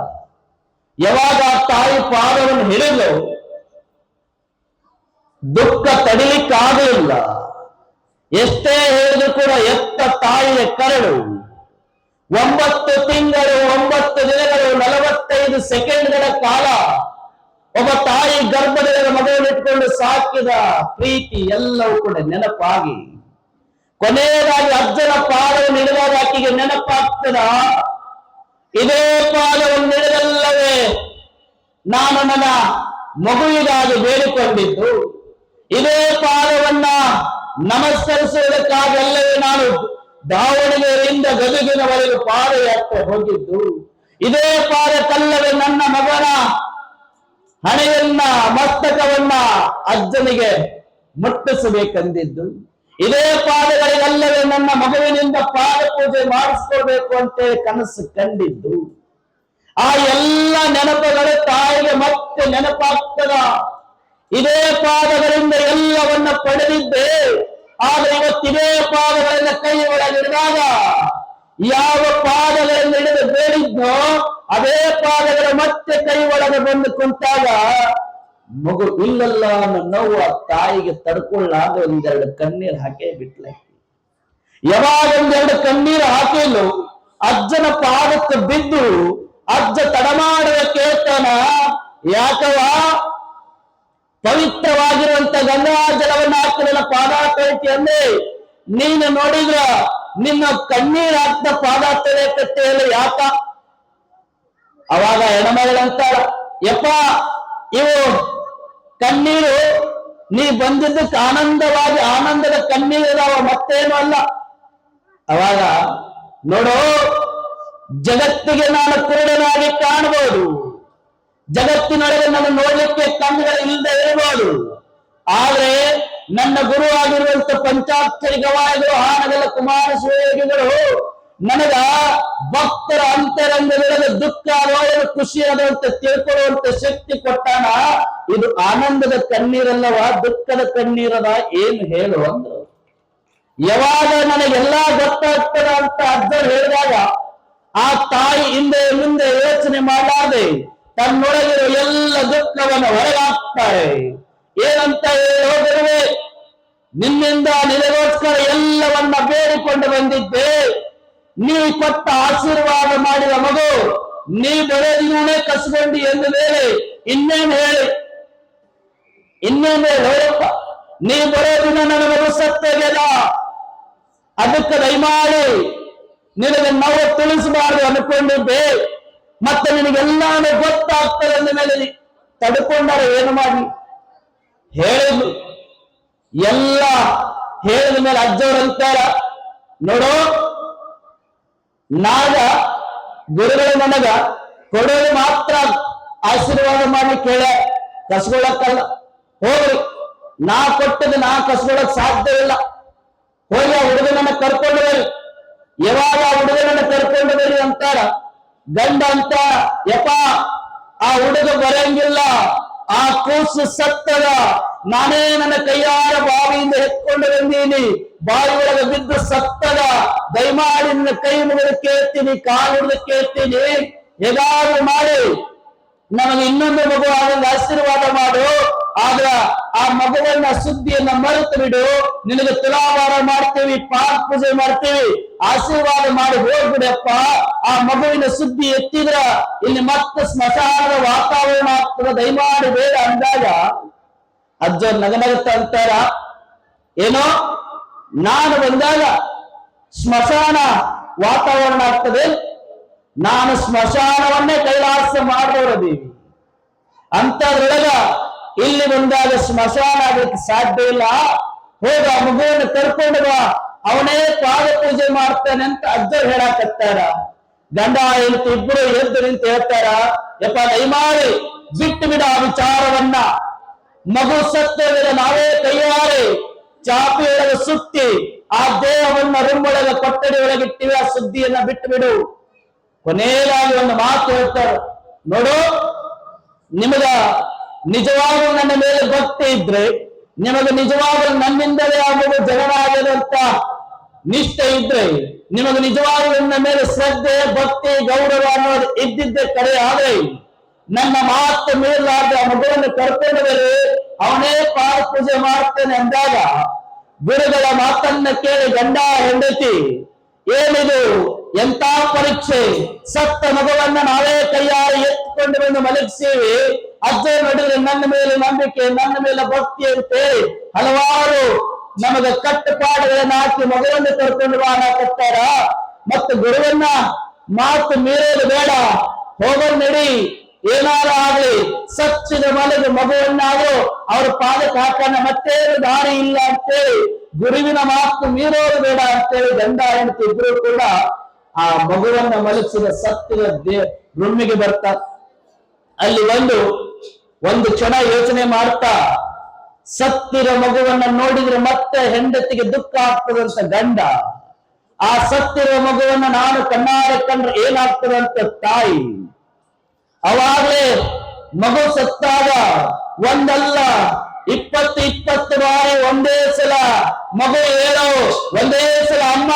ಯಾವಾಗ ತಾಯಿ ಪಾದವನ್ನು ಹಿಡಿದು ದುಃಖ ತಡಿಲಿಕ್ಕಾಗಲಿಲ್ಲ. ಎಷ್ಟೇ ಹೇಳಿದ್ರು ಕೂಡ ಎತ್ತ ತಾಯಿಯ ಕರಳು 9 ತಿಂಗಳು 9 ದಿನಗಳು 45 ಸೆಕೆಂಡ್ಗಳ ಕಾಲ ಒಬ್ಬ ತಾಯಿ ಗರ್ಭದಲ್ಲಿ ಮಗುವನ್ನು ಇಟ್ಕೊಂಡು ಸಾಕಿದ ಪ್ರೀತಿ ಎಲ್ಲವೂ ಕೂಡ ನೆನಪಾಗಿ ಕೊನೆಯದಾಗಿ ಅಜ್ಜನ ಪಾದವನ್ನು ಹಿಡಿದಾಗ ಆಕೆಗೆ ನೆನಪಾಗ್ತದ ಇದೇ ಪಾದವನ್ನು ಹಿಡಿದಲ್ಲವೇ ನಾನು ನನ್ನ ಮಗುವಿಗಾಗಿ ಬೇಡಿಕೊಂಡಿದ್ದು. ಇದೇ ಪಾದವನ್ನ ನಮಸ್ಕರಿಸುವುದಕ್ಕಾಗಿ ಅಲ್ಲವೇ ನಾನು ದಾವಣಗೆರೆಯಿಂದ ಗದಗಿನವರೆಗೂ ಪಾದಯಾತ್ರೆ ಹೋಗಿದ್ದು. ಇದೇ ಪಾದಕ್ಕಲ್ಲವೇ ನನ್ನ ಮಗನ ಹಣೆಯನ್ನ ಮಸ್ತಕವನ್ನ ಅಜ್ಜನಿಗೆ ಮುಟ್ಟಿಸಬೇಕೆಂದಿದ್ದು. ಇದೇ ಪಾದಗಳಿಗಲ್ಲವೇ ನನ್ನ ಮಗುವಿನಿಂದ ಪಾದ ಪೂಜೆ ಮಾಡಿಸ್ಕೊಳ್ಬೇಕು ಅಂತೇಳಿ ಕನಸು ಕಂಡಿದ್ದು. ಆ ಎಲ್ಲ ನೆನಪುಗಳು ತಾಯಿಗೆ ಮತ್ತೆ ನೆನಪಾಗ್ತದ. ಇದೇ ಪಾದಗಳಿಂದ ಎಲ್ಲವನ್ನ ಪಡೆದಿದ್ದೆ. ಆದ್ರೆ ಇವತ್ತಿದೇ ಪಾದಗಳಿಂದ ಕೈ ಒಳಗಿಡಿದಾಗ ಯಾವ ಪಾದಗಳಿಂದ ಹಿಡಿದು ಬೇಡಿದ್ನೋ ಅದೇ ಪಾದಗಳು ಮತ್ತೆ ಕೈ ಒಳಗೆ ಬಂದು ಕುಂತಾಗ ಮಗು ಇಲ್ಲಲ್ಲ ಅನ್ನೋ ನೋವು ಆ ತಾಯಿಗೆ ತಡ್ಕೊಳ್ಳಾಗ ಒಂದೆರಡು ಕಣ್ಣೀರು ಹಾಕೇ ಬಿಟ್ಲೆ. ಯಾವಾಗ ಒಂದೆರಡು ಕಣ್ಣೀರು ಹಾಕಿಲು ಅಜ್ಜನ ಪಾದಕ್ಕೆ ಬಿದ್ದು ಅಜ್ಜ ತಡಮಾಡುವ ಕೇಳ್ತಾನ, ಯಾಕವ ಪವಿತ್ರವಾಗಿರುವಂತ ಗಂಗಾ ಜಲವನ್ನ ಹಾಕಿ ನನ್ನ ಪಾದ ತೊಳಿತಿ ಅಂದೆ, ನೀನು ನೋಡಿದ್ರ ನಿನ್ನ ಕಣ್ಣೀರ್ ಹಾಕ್ತ ಪಾದ ತೊಳೆಯಕತ್ತೇಳಿ ಯಾಕ? ಅವಾಗ ಹೆಣ್ಮಗಳಂತಾಳ, ಯಪ್ಪ ಇವು ಕಣ್ಣೀರು ನೀ ಬಂದಿದ್ದಕ್ಕೆ ಆನಂದವಾಗಿ ಆನಂದದ ಕಣ್ಣೀರು ಇದಾವ, ಮತ್ತೇನು ಅಲ್ಲ. ಅವಾಗ ನೋಡು, ಜಗತ್ತಿಗೆ ನಾನು ಕುರುಡನಾಗಿ ಕಾಣಬಹುದು, ಜಗತ್ತಿನೊಳಗೆ ನಾನು ನೋಡ್ಲಿಕ್ಕೆ ಕಣ್ಣುಗಳು ಇಲ್ಲದೆ ಇರಬಹುದು, ಆದ್ರೆ ನನ್ನ ಗುರು ಆಗಿರುವಂತ ಪಂಚಾಕ್ಷರಿ ಗವಾಯಿಗಳು ಹಾನಗಲ ಕುಮಾರಸ್ವಾಮಿಗಳು ನನಗ ಭಕ್ತರ ಅಂತರಂಗದೊಳಗೆ ದುಃಖ ನೋವು ಖುಷಿ ಅನ್ನುವಂತ ತಿಳ್ಕೊಳ್ಳುವಂತ ಶಕ್ತಿ ಕೊಟ್ಟಾನ. ಇದು ಆನಂದದ ಕಣ್ಣೀರಲ್ಲವ, ದುಃಖದ ಕಣ್ಣೀರದ ಏನು ಹೇಳು ಅಂದ್ರು. ಯಾವಾಗ ನನಗೆಲ್ಲಾ ಗೊತ್ತಾಗ್ತದ ಅಂತ ಅಜ್ಜ ಹೇಳಿದಾಗ ಆ ತಾಯಿ ಹಿಂದೆ ಮುಂದೆ ಯೋಚನೆ ಮಾಡಲಾದೆ ತನ್ನೊಳಗಿರೋ ಎಲ್ಲ ದುಃಖವನ್ನು ಹೊರಗಾಕ್ತಾರೆ. ಏನಂತ ಹೋಗಿರುವೆ, ನಿನ್ನಿಂದ ನಿನಗೋಸ್ಕರ ಎಲ್ಲವನ್ನ ಬೇಡಿಕೊಂಡು ಬಂದಿದ್ದೆ, ನೀ ಕೊಟ್ಟ ಆಶೀರ್ವಾದ ಮಾಡಿದ ಮಗು ನೀ ಬೆಳೆದಿನೇ ಕಸ್ಕೊಂಡಿ ಎಂದು ಮೇಲೆ ಇನ್ನೇನು ಹೇಳಿ, ಇನ್ನೇನು ಹೇಳಪ್ಪ, ನೀ ಬರೋದಿನ ನನ್ನ ಮಗು ಸತ್ತೋಗ್ಯದ, ಅದಕ್ಕೆ ದಯಮಾಡಿ ನಿನಗೆ ನಾವು ತಿಳಿಸಬಾರದು ಅನ್ಕೊಂಡಿದ್ದೆ, ಮತ್ತೆ ನಿನಗೆಲ್ಲಾನು ಗೊತ್ತಾಗ್ತದೆ ಅಂದ ಮೇಲೆ ತಡ್ಕೊಂಡಾರೆ ಏನು ಮಾಡಿ ಹೇಳಿದ್ರು. ಎಲ್ಲ ಹೇಳಿದ ಮೇಲೆ ಅಜ್ಜವರಂತಾರ, ನೋಡು ನಾಗ ಗುರುಗಳು ನನಗ ಕೊಡೋದು ಮಾತ್ರ ಆಶೀರ್ವಾದ ಮಾಡಿ ಕೇಳ, ಕಸ್ಕೊಳಕ್ಕಲ್ಲ. ಹೋಗ್ರಿ, ನಾ ಕೊಟ್ಟದ್ದು ನಾ ಕಸ್ಕೊಳಕ್ ಸಾಧ್ಯವಿಲ್ಲ, ಹೋಗಿ ಆ ಹುಡುಗನನ್ನ ಕರ್ಕೊಂಡು ಬರಿ. ಯಾವಾಗ ಆ ಹುಡುಗನನ್ನ ಕರ್ಕೊಂಡು ಬರಿ ಅಂತಾರ, ಗಂಡ ಅಂತ ಯಪ್ಪ ಆ ಹುಡುಗ ಬರಂಗಿಲ್ಲ, ಆ ಕೂಸು ಸತ್ತದ, ನಾನೇ ನನ್ನ ಕೈಯಾರ ಬಾವಿಯಿಂದ ಎತ್ಕೊಂಡು ಬಂದೀನಿ, ಬಾವಿ ಒಳಗೆ ಬಿದ್ದು ಸತ್ತದ, ದಯಮಾಡಿ ನಿನ್ನ ಕೈ ಮುಗಿದು ಕೇಳ್ತೀನಿ, ಕಾಲು ಹಿಡಿದು ಕೇಳ್ತೀನಿ, ಹೇಗಾದ್ರೂ ಮಾಡಿ ನಮಗೆ ಇನ್ನೊಂದು ಮಗು ಆಗಂಗ ಆಶೀರ್ವಾದ ಮಾಡು, ಆದ್ರ ಆ ಮಗುವನ್ನ ಸುದ್ದಿಯನ್ನ ಮರೆತು ಬಿಡು, ನಿನಗೆ ತುಲಾಭಾರ ಮಾಡ್ತೀವಿ, ಪಾದ ಪೂಜೆ ಮಾಡ್ತೀವಿ, ಆಶೀರ್ವಾದ ಮಾಡಿ ಹೋಗ್ಬಿಡಪ್ಪ. ಆ ಮಗುವಿನ ಸುದ್ದಿ ಎತ್ತಿದ್ರ ಇಲ್ಲಿ ಮತ್ತೆ ಸ್ಮಶಾನದ ವಾತಾವರಣ ಆಗ್ತದೆ, ದಯಮಾಡಿ ಬೇಡ ಅಂದಾಗ ಅಜ್ಜ ನಗನಗತ್ತ ಅಂತಾರ, ಏನೋ ನಾನು ಬಂದಾಗ ಸ್ಮಶಾನ ವಾತಾವರಣ ಆಗ್ತದೆ, ನಾನು ಸ್ಮಶಾನವನ್ನೇ ಕೈಲಾಸ ಮಾಡಿದವರದೀವಿ ಅಂತದ್ರೊಳಗ ಇಲ್ಲಿ ಬಂದಾಗ ಸ್ಮಶಾನ ಆಗಲಿಕ್ಕೆ ಸಾಧ್ಯ ಇಲ್ಲ, ಹೋಗ ಮಗುವನ್ನು ಕರ್ಕೊಂಡು ಬಾ, ಅವನೇ ಪಾದ ಪೂಜೆ ಮಾಡ್ತಾನೆ ಅಂತ ಅಜ್ಜ ಹೇಳಾಕತ್ತಾರ. ಗಂಡ ಹೆಂಡತಿ ಇಬ್ಬರು ಎದ್ದು ನಿಂತು ಹೇಳ್ತಾರ, ಯಪ್ಪ ದಯಮಾಡಿ ಬಿಟ್ಟು ಬಿಡ ಆ ವಿಚಾರವನ್ನ, ಮಗು ಸತ್ತೋಗಿದ ನಾವೇ ಕೈಯಾರೆ ಚಾಪಿ ಒಳಗೆ ಸುತ್ತಿ ಆ ದೇಹವನ್ನ ರೂಮೊಳಗ ಕೊಠಡಿ ಒಳಗಿಟ್ಟಿವಿ, ಆ ಸುದ್ದಿಯನ್ನ ಬಿಟ್ಟು ಬಿಡು. ಕೊನೆಯದಾಗಿ ಒಂದು ಮಾತು ಹೇಳ್ತಾರೆ, ನೋಡು ನಿಮಗ ನಿಜವಾಗೂ ನನ್ನ ಮೇಲೆ ಭಕ್ತಿ ಇದ್ರೆ, ನಿಮಗೆ ನಿಜವಾಗೂ ನನ್ನಿಂದಲೇ ಆ ಮಗು ಜನನ ಆಗದಂತ ನಿಷ್ಠೆ ಇದ್ರೆ, ನಿಮಗೆ ನಿಜವಾಗೂ ನನ್ನ ಮೇಲೆ ಶ್ರದ್ಧೆ ಭಕ್ತಿ ಗೌರವ ಅನ್ನೋದು ಇದ್ದಿದ್ದೆ ಕರೆ ಆದ್ರೆ, ನನ್ನ ಮಾತು ಮೀರಲಾರ್ದೆ ಆ ಮಗುವನ್ನು ಕರ್ಕೊಂಡು ಬರಿ, ಅವನೇ ಪಾದ ಪೂಜೆ ಮಾಡ್ತೇನೆ ಅಂದಾಗ ಗುರುಗಳ ಮಾತನ್ನ ಕೇಳಿ ಗಂಡ ಹೆಂಡತಿ ಏನಿದು ಎಂತ ಪರೀಕ್ಷೆ, ಸತ್ತ ಮಗುವನ್ನ ನಾವೇ ಕೈಯಾರೆ ಎತ್ಕೊಂಡು ಬಂದು ಮಲಗಿಸೀವಿ, ಅಜ್ಜ ನೋಡಿದ್ರೆ ನನ್ನ ಮೇಲೆ ನಂಬಿಕೆ ನನ್ನ ಮೇಲೆ ಭಕ್ತಿ ಅಂತೇಳಿ ಹಲವಾರು ನಮಗೆ ಕಟ್ಟುಪಾಡುಗಳನ್ನ ಹಾಕಿ ಮಗುವನ್ನು ಕರ್ಕೊಂಡು ಬಾಣಾಕತ್ತಾರ. ಮತ್ತು ಗುರುವನ್ನ ಮಾತು ಮೀರೋದು ಬೇಡ, ಹೋಗೋದು ನಡಿ, ಏನಾರ ಆಗ್ಲಿ ಸಚ್ಚಿದ ಮಲಗ ಮಗುವನ್ನಾದ್ರೂ ಅವ್ರ ಪಾದಕ್ಕೆ ಹಾಕೋಣ, ಮತ್ತೇನು ದಾರಿ ಇಲ್ಲ ಅಂತೇಳಿ ಗುರುವಿನ ಮಾತು ಮೀರೋದು ಬೇಡ ಅಂತೇಳಿ ಗಂಡ ಹೆಂಡತಿ ಇಬ್ರು ಕೂಡ ಆ ಮಗುವನ್ನ ಮಲಗಿಸಿದ ಸತ್ತಿನ ರೂಮಿಗೆ ಬರ್ತಾರೆ. ಅಲ್ಲಿ ಒಂದು ಕ್ಷಣ ಯೋಚನೆ ಮಾಡ್ತಾ, ಸತ್ತಿರ ಮಗುವನ್ನ ನೋಡಿದ್ರೆ ಮತ್ತೆ ಹೆಂಡತಿಗೆ ದುಃಖ ಆಗ್ತದಂತ ಗಂಡ, ಆ ಸತ್ತಿರುವ ಮಗುವನ್ನ ನಾನು ಕಣ್ಣಾರೆ ಕಂಡ್ರೆ ಏನಾಗ್ತದಂತ ತಾಯಿ. ಅವಾಗಲೇ ಮಗು ಸತ್ತಾಗ ಒಂದಲ್ಲ 20 ಬಾರಿ ಒಂದೇ ಸಲ ಮಗು ಹೇಳೋ, ಒಂದೇ ಸಲ ಅಮ್ಮ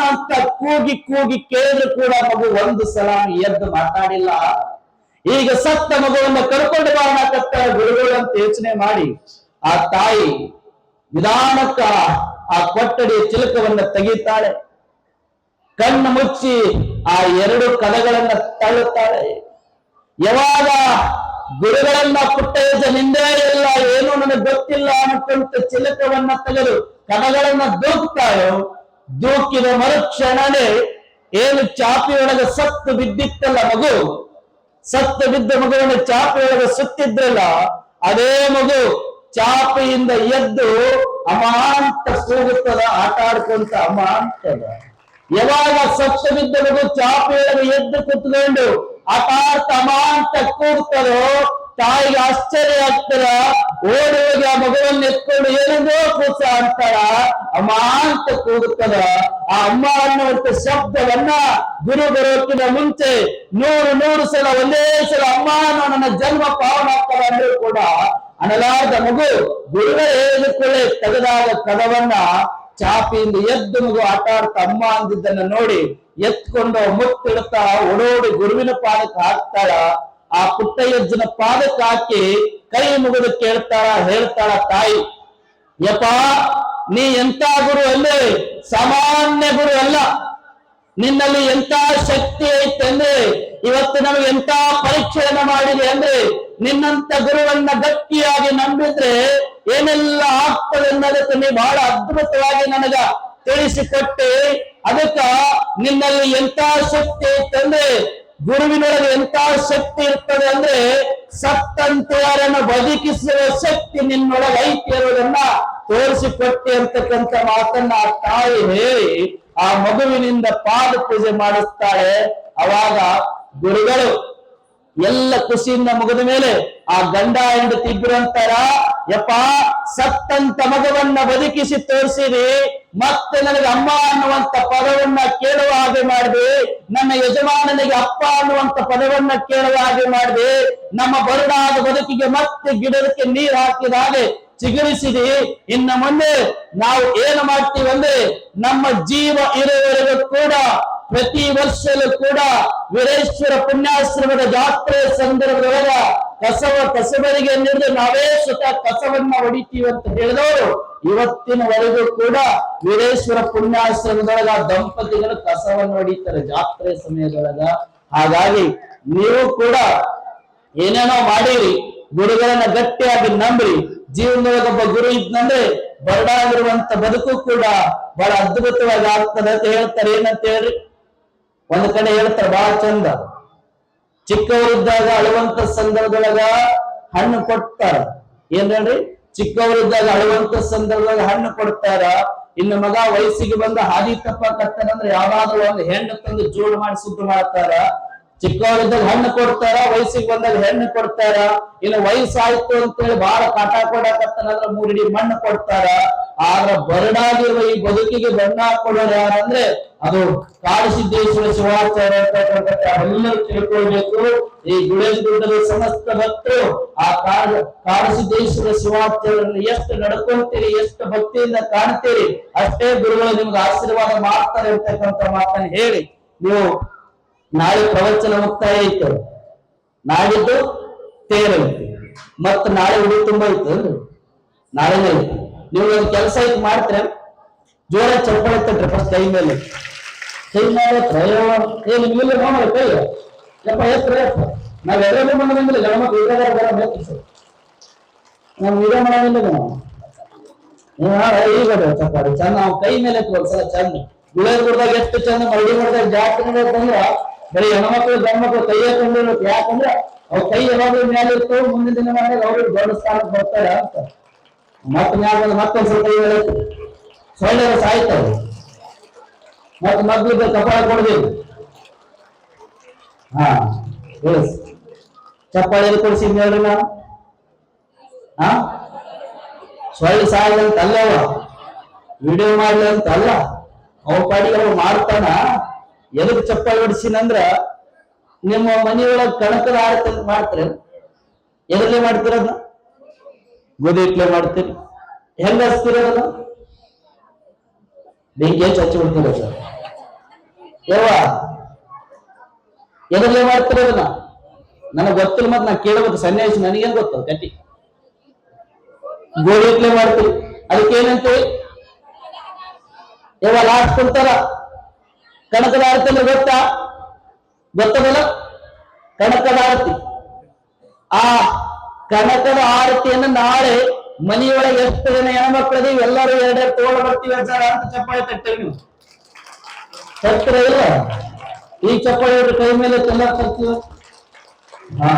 ಅಂತ ಕೂಗಿ ಕೇಳಿದ್ರು ಕೂಡ ಮಗು ಒಂದು ಸಲ ಎದ್ದು ಮಾತಾಡಿಲ್ಲ. ಈಗ ಸತ್ತ ಮಗುವನ್ನ ಕರ್ಕೊಂಡು ಬಾರಕತ್ತ ಗುರುಗಳು ಅಂತ ಯೋಚನೆ ಮಾಡಿ ಆ ತಾಯಿ ನಿಧಾನಕ್ಕ ಆ ಕೊಠಡಿಯ ಚಿಲಕವನ್ನ ತೆಗಿತಾಳೆ, ಕಣ್ಣು ಮುಚ್ಚಿ ಆ 2 ಕದಗಳನ್ನ ತಳ್ಳುತ್ತಾಳೆ. ಯಾವಾಗ ಗುರುಗಳನ್ನ ಪುಟ್ಟಯ್ಯ ನಿಂದೇ ಇಲ್ಲ, ಏನು ನನಗೆ ಗೊತ್ತಿಲ್ಲ ಅನ್ನಕ್ಕಂತ ಚಿಲಕವನ್ನ ತೆಗೆದು ಕದಗಳನ್ನ ದೂಕ್ತಾಳೋ, ದೂಕಿದ ಮರುಕ್ಷಣನೇ ಏನು ಚಾಪಿಯೊಳಗೆ ಸತ್ತು ಬಿದ್ದಿತ್ತಲ್ಲ ಮಗು, ಸತ್ತು ಬಿದ್ದ ಮಗುವನ್ನು ಚಾಪಿಯೊಳಗೆ ಸುತ್ತಿದ್ರಲ್ಲ, ಅದೇ ಮಗು ಚಾಪಿಯಿಂದ ಎದ್ದು ಅಮಾಂತ ಕೂಗುತ್ತದ, ಆಟ ಆಡ್ಕೊಂತ ಅಮಾಂತದ. ಯಾವಾಗ ಸತ್ತು ಬಿದ್ದ ಮಗು ಚಾಪಿಯೊಳಗೆ ಎದ್ದು ಕುತ್ಕೊಂಡು ಆಟ ಆಡ್ತಾ ಅಮಾಂತ ಕೂಗ್ತದೋ, ತಾಯಿಗೆ ಆಶ್ಚರ್ಯ ಆಗ್ತದ. ಓಡಿ ಹೋಗಿ ಆ ಮಗುವನ್ನು ಎತ್ಕೊಂಡು ಏನೋ ಕೂಸ ಅಂತಾರ, ಅಮಾಂತ ಕೂಗುತ್ತದ. ಆ ಅಮ್ಮ ಅನ್ನುವಂತ ಶಬ್ದವನ್ನ ಗುರು ಬರೋಕ್ಕಿಂತ ಮುಂಚೆ 100 ಸಲ ಒಂದೇ ಸಲ ಅಮ್ಮ ನನ್ನ ಜನ್ಮ ಪಾವನ ಆಗ್ತದ ಅಂದ್ರೂ ಕೂಡ ಅನಲಾದ ಮಗು ಗುರುವೇ ಹೇಳಿಕೊಳ್ಳೆ ತೆಗೆದಾಗ ಕದವನ್ನ ಚಾಪಿಯಿಂದ ಎದ್ದು ಮಗು ಆಟ ಆಡ್ತಾ ಅಮ್ಮ ಅಂದಿದ್ದನ್ನ ನೋಡಿ ಎತ್ಕೊಂಡು ಮುತ್ತಿಡ್ತಾ ಓಡೋಡಿ ಗುರುವಿನ ಪಾದಕ್ಕೆ ಹಾಕ್ತಾಳ. ಆ ಪುಟ್ಟಯ್ಯಜ್ಜನ ಪಾದಕ್ಕೆ ಹಾಕಿ ಕೈ ಮುಗಿದು ಹೇಳ್ತಾಳ ತಾಯಿ, ಯಪ್ಪ ನೀ ಎಂತ ಗುರು ಅಲ್ಲೇ, ಸಾಮಾನ್ಯ ಗುರು ಅಲ್ಲ, ನಿನ್ನಲ್ಲಿ ಎಂತ ಶಕ್ತಿ ಐತೆ ಅಂದ್ರೆ, ಇವತ್ತು ನಮಗೆ ಎಂತ ಪರೀಕ್ಷೆಯನ್ನ ಮಾಡಿದೆ ಅಂದ್ರೆ, ನಿನ್ನಂತ ಗುರುವನ್ನ ಗಟ್ಟಿಯಾಗಿ ನಂಬಿದ್ರೆ ಏನೆಲ್ಲ ಆಗ್ತದೆ ಅನ್ನೋದಕ್ಕೆ ನೀ ಬಹಳ ಅದ್ಭುತವಾಗಿ ನನಗ ತಿಳಿಸಿಕೊಟ್ಟೆ. ಅದಕ್ಕ ನಿನ್ನಲ್ಲಿ ಎಂತ ಶಕ್ತಿ ಐತಂದ್ರೆ, ಗುರುವಿನೊಳಗೆ ಎಂತ ಶಕ್ತಿ ಇರ್ತದೆ ಅಂದ್ರೆ ಸತ್ತಂತೆಯರನ್ನು ಬದುಕಿಸುವ ಶಕ್ತಿ ನಿನ್ನೊಳಗೆ ಐತಿ ಇರೋದನ್ನ ತೋರಿಸಿಕೊಟ್ಟೆ ಅಂತಕ್ಕಂಥ ಮಾತನ್ನ ಆ ತಾಯಿ ಹೇಳಿ ಆ ಮಗುವಿನಿಂದ ಪಾದ ಪೂಜೆ ಮಾಡಿಸ್ತಾಳೆ. ಅವಾಗ ಗುರುಗಳು ಎಲ್ಲ ಖುಷಿಯಿಂದ ಮುಗಿದ ಮೇಲೆ ಆ ಗಂಡ ಹೆಂಡತಿ ಇಬ್ರು ಅಂತಾರ, ಯಪ್ಪ ಸತ್ತಂತ ಮಗುವನ್ನ ಬದುಕಿಸಿ ತೋರಿಸಿರಿ, ಮತ್ತೆ ನನಗೆ ಅಮ್ಮ ಅನ್ನುವಂತ ಪದವನ್ನ ಕೇಳುವ ಹಾಗೆ ಮಾಡಿದೆ, ನನ್ನ ಯಜಮಾನನಿಗೆ ಅಪ್ಪ ಅನ್ನುವಂತ ಪದವನ್ನ ಕೇಳುವ ಹಾಗೆ ಮಾಡಿದೆ, ನಮ್ಮ ಬರಡಾದ ಬದುಕಿಗೆ ಮತ್ತೆ ಗಿಡಕ್ಕೆ ನೀರು ಹಾಕಿದ ಹಾಗೆ ಚಿಗುರಿಸಿದಿ. ಇನ್ನು ಮುಂದೆ ನಾವು ಏನು ಮಾಡ್ತೀವಿ ಅಂದ್ರೆ, ನಮ್ಮ ಜೀವ ಇರುವವರೆಗೂ ಕೂಡ ಪ್ರತಿ ವರ್ಷದಲ್ಲೂ ಕೂಡ ವೀರೇಶ್ವರ ಪುಣ್ಯಾಶ್ರಮದ ಜಾತ್ರೆ ಸಂದರ್ಭದೊಳಗ ಕಸಬರಿಗೆ ನೀಡಿದ್ರೆ ನಾವೇ ಸ್ವತಃ ಕಸವನ್ನ ಹೊಡಿತೀವಿ ಅಂತ ಹೇಳಿದವರು ಇವತ್ತಿನವರೆಗೂ ಕೂಡ ವೀರೇಶ್ವರ ಪುಣ್ಯಾಶ್ರಮದೊಳಗ ದಂಪತಿಗಳು ಕಸವನ್ನು ಹೊಡಿತಾರೆ ಜಾತ್ರೆ ಸಮಯದೊಳಗ. ಹಾಗಾಗಿ ನೀವು ಕೂಡ ಏನೇನೋ ಮಾಡಿರಿ, ಗುರುಗಳನ್ನ ಗಟ್ಟಿಯಾಗಿ ನಂಬ್ರಿ. ಜೀವನದೊಳಗೊಬ್ಬ ಗುರು ಇದ್ನಂದ್ರೆ ಬರಡಾಗಿರುವಂತ ಬದುಕು ಕೂಡ ಬಹಳ ಅದ್ಭುತವಾಗಿ ಆಗ್ತದೆ ಅಂತ ಹೇಳ್ತಾರೆ. ಏನಂತ ಹೇಳ್ರಿ, ಒಂದ್ ಕಡೆ ಹೇಳ್ತಾರೆ ಬಹಳ ಚಂದ, ಚಿಕ್ಕವರಿದ್ದಾಗ ಅಳುವಂತ ಸಂದರ್ಭದೊಳಗ ಹಣ್ಣು ಕೊಡ್ತಾರ. ಏನ್ ಹೇಳ್ರಿ, ಚಿಕ್ಕವರಿದ್ದಾಗ ಅಳುವಂತ ಸಂದರ್ಭದಾಗ ಹಣ್ಣು ಕೊಡ್ತಾರ. ಇನ್ನು ಮಗ ವಯಸ್ಸಿಗೆ ಬಂದ ಹಾದಿ ತಪ್ಪಕತ್ತಾನಂದ್ರೆ ಯಾವ್ದಾದ್ರು ಒಂದು ಹೆಣ್ಣು ತಂದು ಜೋಡು ಮಾಡಿ ಸುದ್ದು ಮಾಡ್ತಾರ. ಚಿಕ್ಕವರಿದ್ದಾಗ ಹಣ್ಣು ಕೊಡ್ತಾರ, ವಯಸ್ಸಿಗೆ ಬಂದಾಗ ಹೆಣ್ಣು ಕೊಡ್ತಾರ. ಇನ್ನು ವಯಸ್ಸಾಯ್ತು ಅಂತೇಳಿ ಬಹಳ ಕಾಟ ಕೊಡಕತ್ತಾನಂದ್ರೆ 3 ಇಡಿ ಮಣ್ಣು ಕೊಡ್ತಾರ. ಆದ್ರ ಬರಡಾಗಿರುವ ಈ ಬದುಕಿಗೆ ಬಣ್ಣ ಕೊಡೋರು ಯಾರಂದ್ರೆ ಅದು ಕಾಡಸಿದ್ದೇಶ್ವರ ಶಿವಾಚಾರ್ಯ ಎಲ್ಲರೂ ತಿಳ್ಕೊಳ್ಬೇಕು. ಈ ಗುಡೇಶ್ಗುಡ್ಡದ ಸಮಸ್ತ ಭಕ್ತರು ಆ ಕಾಡಸಿದ್ದೇಶ್ವರ ಶಿವಾಚಾರ್ಯರನ್ನು ಎಷ್ಟು ನಡ್ಕೊಂತೀರಿ, ಎಷ್ಟು ಭಕ್ತಿಯಿಂದ ಕಾಣ್ತೀರಿ, ಅಷ್ಟೇ ಗುರುಗಳು ನಿಮ್ಗೆ ಆಶೀರ್ವಾದ ಮಾಡ್ತಾರೆ ಅಂತಕ್ಕಂಥ ಮಾತನ್ನು ಹೇಳಿ ನೀವು ನಾಳೆ ಪ್ರವಚನ ಮುಕ್ತಾಯ ಇತ್ತು, ನಾಡಿದ್ದು ತೇರೈತಿ, ಮತ್ತ ನಾಳೆ ಉಡಿ ತುಂಬ ಇತ್ತು, ನಾಳೆನೇ ಐತಿ. ನೀವು ಒಂದು ಕೆಲಸ ಐತಿ ಮಾಡ್ತೀರ, ಜೋರ ಚಪ್ಪಳೆ ತಟ್ರಿ ಫಸ್ಟ್ ಕೈ ಮೇಲೆ ನಿಮ್ಗೆಲ್ಲ ನೋಡ ಕೈ ಯಪ್ಪ ಎತ್ತರ ನಾವ್ ಎದುರು ಬಂದಿಲ್ಲ ಗಣಮಕ್ ವಿರೋಧಾರ ಬರ ಬೇಕಿತ್ತು ನಮ್ ವಿರೋಧ ಮಾಡೋದಿಲ್ಲ ಈಗ ಚಪ್ಪಾಡಿ ಚಂದ ನಾವು ಕೈ ಮೇಲೆ ಒಂದ್ಸಲ ಚಂದ ಗುಳೇರ್ಗುಡ್ದಾಗ ಎಷ್ಟು ಚಂದ ಮರಡಿ ಮಾಡಿದಾಗ ಜಾತ್ರೆ ಬಂದ್ರ ಬರೀ ಹೆಣ್ಮಕ್ಳು ಗಂಡ್ಮಕ್ಳು ಕೈ ಹಾಕೊಂಡಿರ್ಬೇಕು. ಯಾಕಂದ್ರೆ ಅವ್ರ ಕೈ ಯಾವಾಗ್ಲೂ ಮ್ಯಾಲೆ ಇರ್ತವೆ, ಮುಂದಿನ ದಿನ ಮಾಡಿದ್ರೆ ಅವ್ರಿಗೆ ದೊಡ್ಡ ಸ್ಥಾನಕ್ಕೆ ಬರ್ತಾರೆ ಅಂತ. ಮತ್ತೊಂದ್ಸಲ ಕೈ ಹೇಳುತ್ತೆ, ಸೊಳ್ಳೆ ಸಾಯ್ತವೆ. ಮತ್ತೆ ಮಗ್ಳಿಗೆ ಕಪಾಳ ಕೊಡ್ಬೇಕು. ಹಾ ಹೇಳಿ, ಚಪ್ಪಾಳಿ ಕೊಡ್ಸಿದ್ ಹೇಳ್ರಿ ನಾವು. ಹಾ ಸೊಳ್ಳೆ ಸಾಯಲ್ಲ ಅಂತ ಅಲ್ಲವ, ವಿಡಿಯೋ ಮಾಡ್ಲಿ ಅಂತ ಅಲ್ಲ, ಅವ ಪಾಡಿಗೆ ಅವ ಮಾಡ್ತಾನ. ಎದಕ್ ಚಪ್ಪಾಳಿ ಹೊಡಿಸಿನಂದ್ರ ನಿಮ್ಮ ಮನೆಯೊಳಗೆ ಕಣಕದ ಆರತಿ ಅಂತ ಮಾಡ್ತೀರ. ಎದರ್ಲೆ ಮಾಡ್ತಿರೋದ? ಗೋಧಿ ಇಟ್ಲೆ ಮಾಡ್ತೀರಿ. ಹೆಂಗ ಹಚ್ತಿರೋದನ್ನ? ಬೆಂಕಿ ಹಚ್ಚಿ ಹಚ್ಚಿ ಬಿಡ್ತೀರ ಸರ್. ಯವ್ವ ಎದರ್ಲೆ ಮಾಡ್ತಿರೋದನ್ನ ನನಗೆ ಗೊತ್ತಿಲ್ಲ, ಮತ್ತೆ ನಾ ಕೇಳಬೇಕು. ಸನ್ಯಾಸಿ ನನಗೇನ್ ಗೊತ್ತ ಕಟ್ಟಿ. ಗೋಧಿ ಇಟ್ಲೆ ಮಾಡ್ತೀರಿ, ಅದಕ್ಕೆ ಏನಂತೀವಿ? ಯವ್ವ ಲಾಸ್ಟ್ ಕುಂತಾರ ಕಣಕದ ಆರತಿ ಅಂದ್ರೆ ಗೊತ್ತದಲ್ಲ? ಕಣಕದ ಆರತಿ. ಆ ಕಣಕದ ಆರತಿಯನ್ನು ನಾಳೆ ಮನೆಯೊಳಗೆ ಎಷ್ಟು ಜನ ಹೆಣ್ಮಕ್ಳದೀವಿ ಎಲ್ಲರೂ ಎರಡೆರಡು ತಗೊಂಡು ಬರ್ತೀವಿ ಅಂತ ಚಪ್ಪಾಳೆ ತಟ್ಟೇವಿ. ನೀವು ತಟ್ಟ ಇಲ್ಲ? ಈ ಚಪ್ಪಾಳೆ ಕೈ ಮೇಲೆ ಎಲ್ಲ ತರ್ತೀವಿ. ಹಾ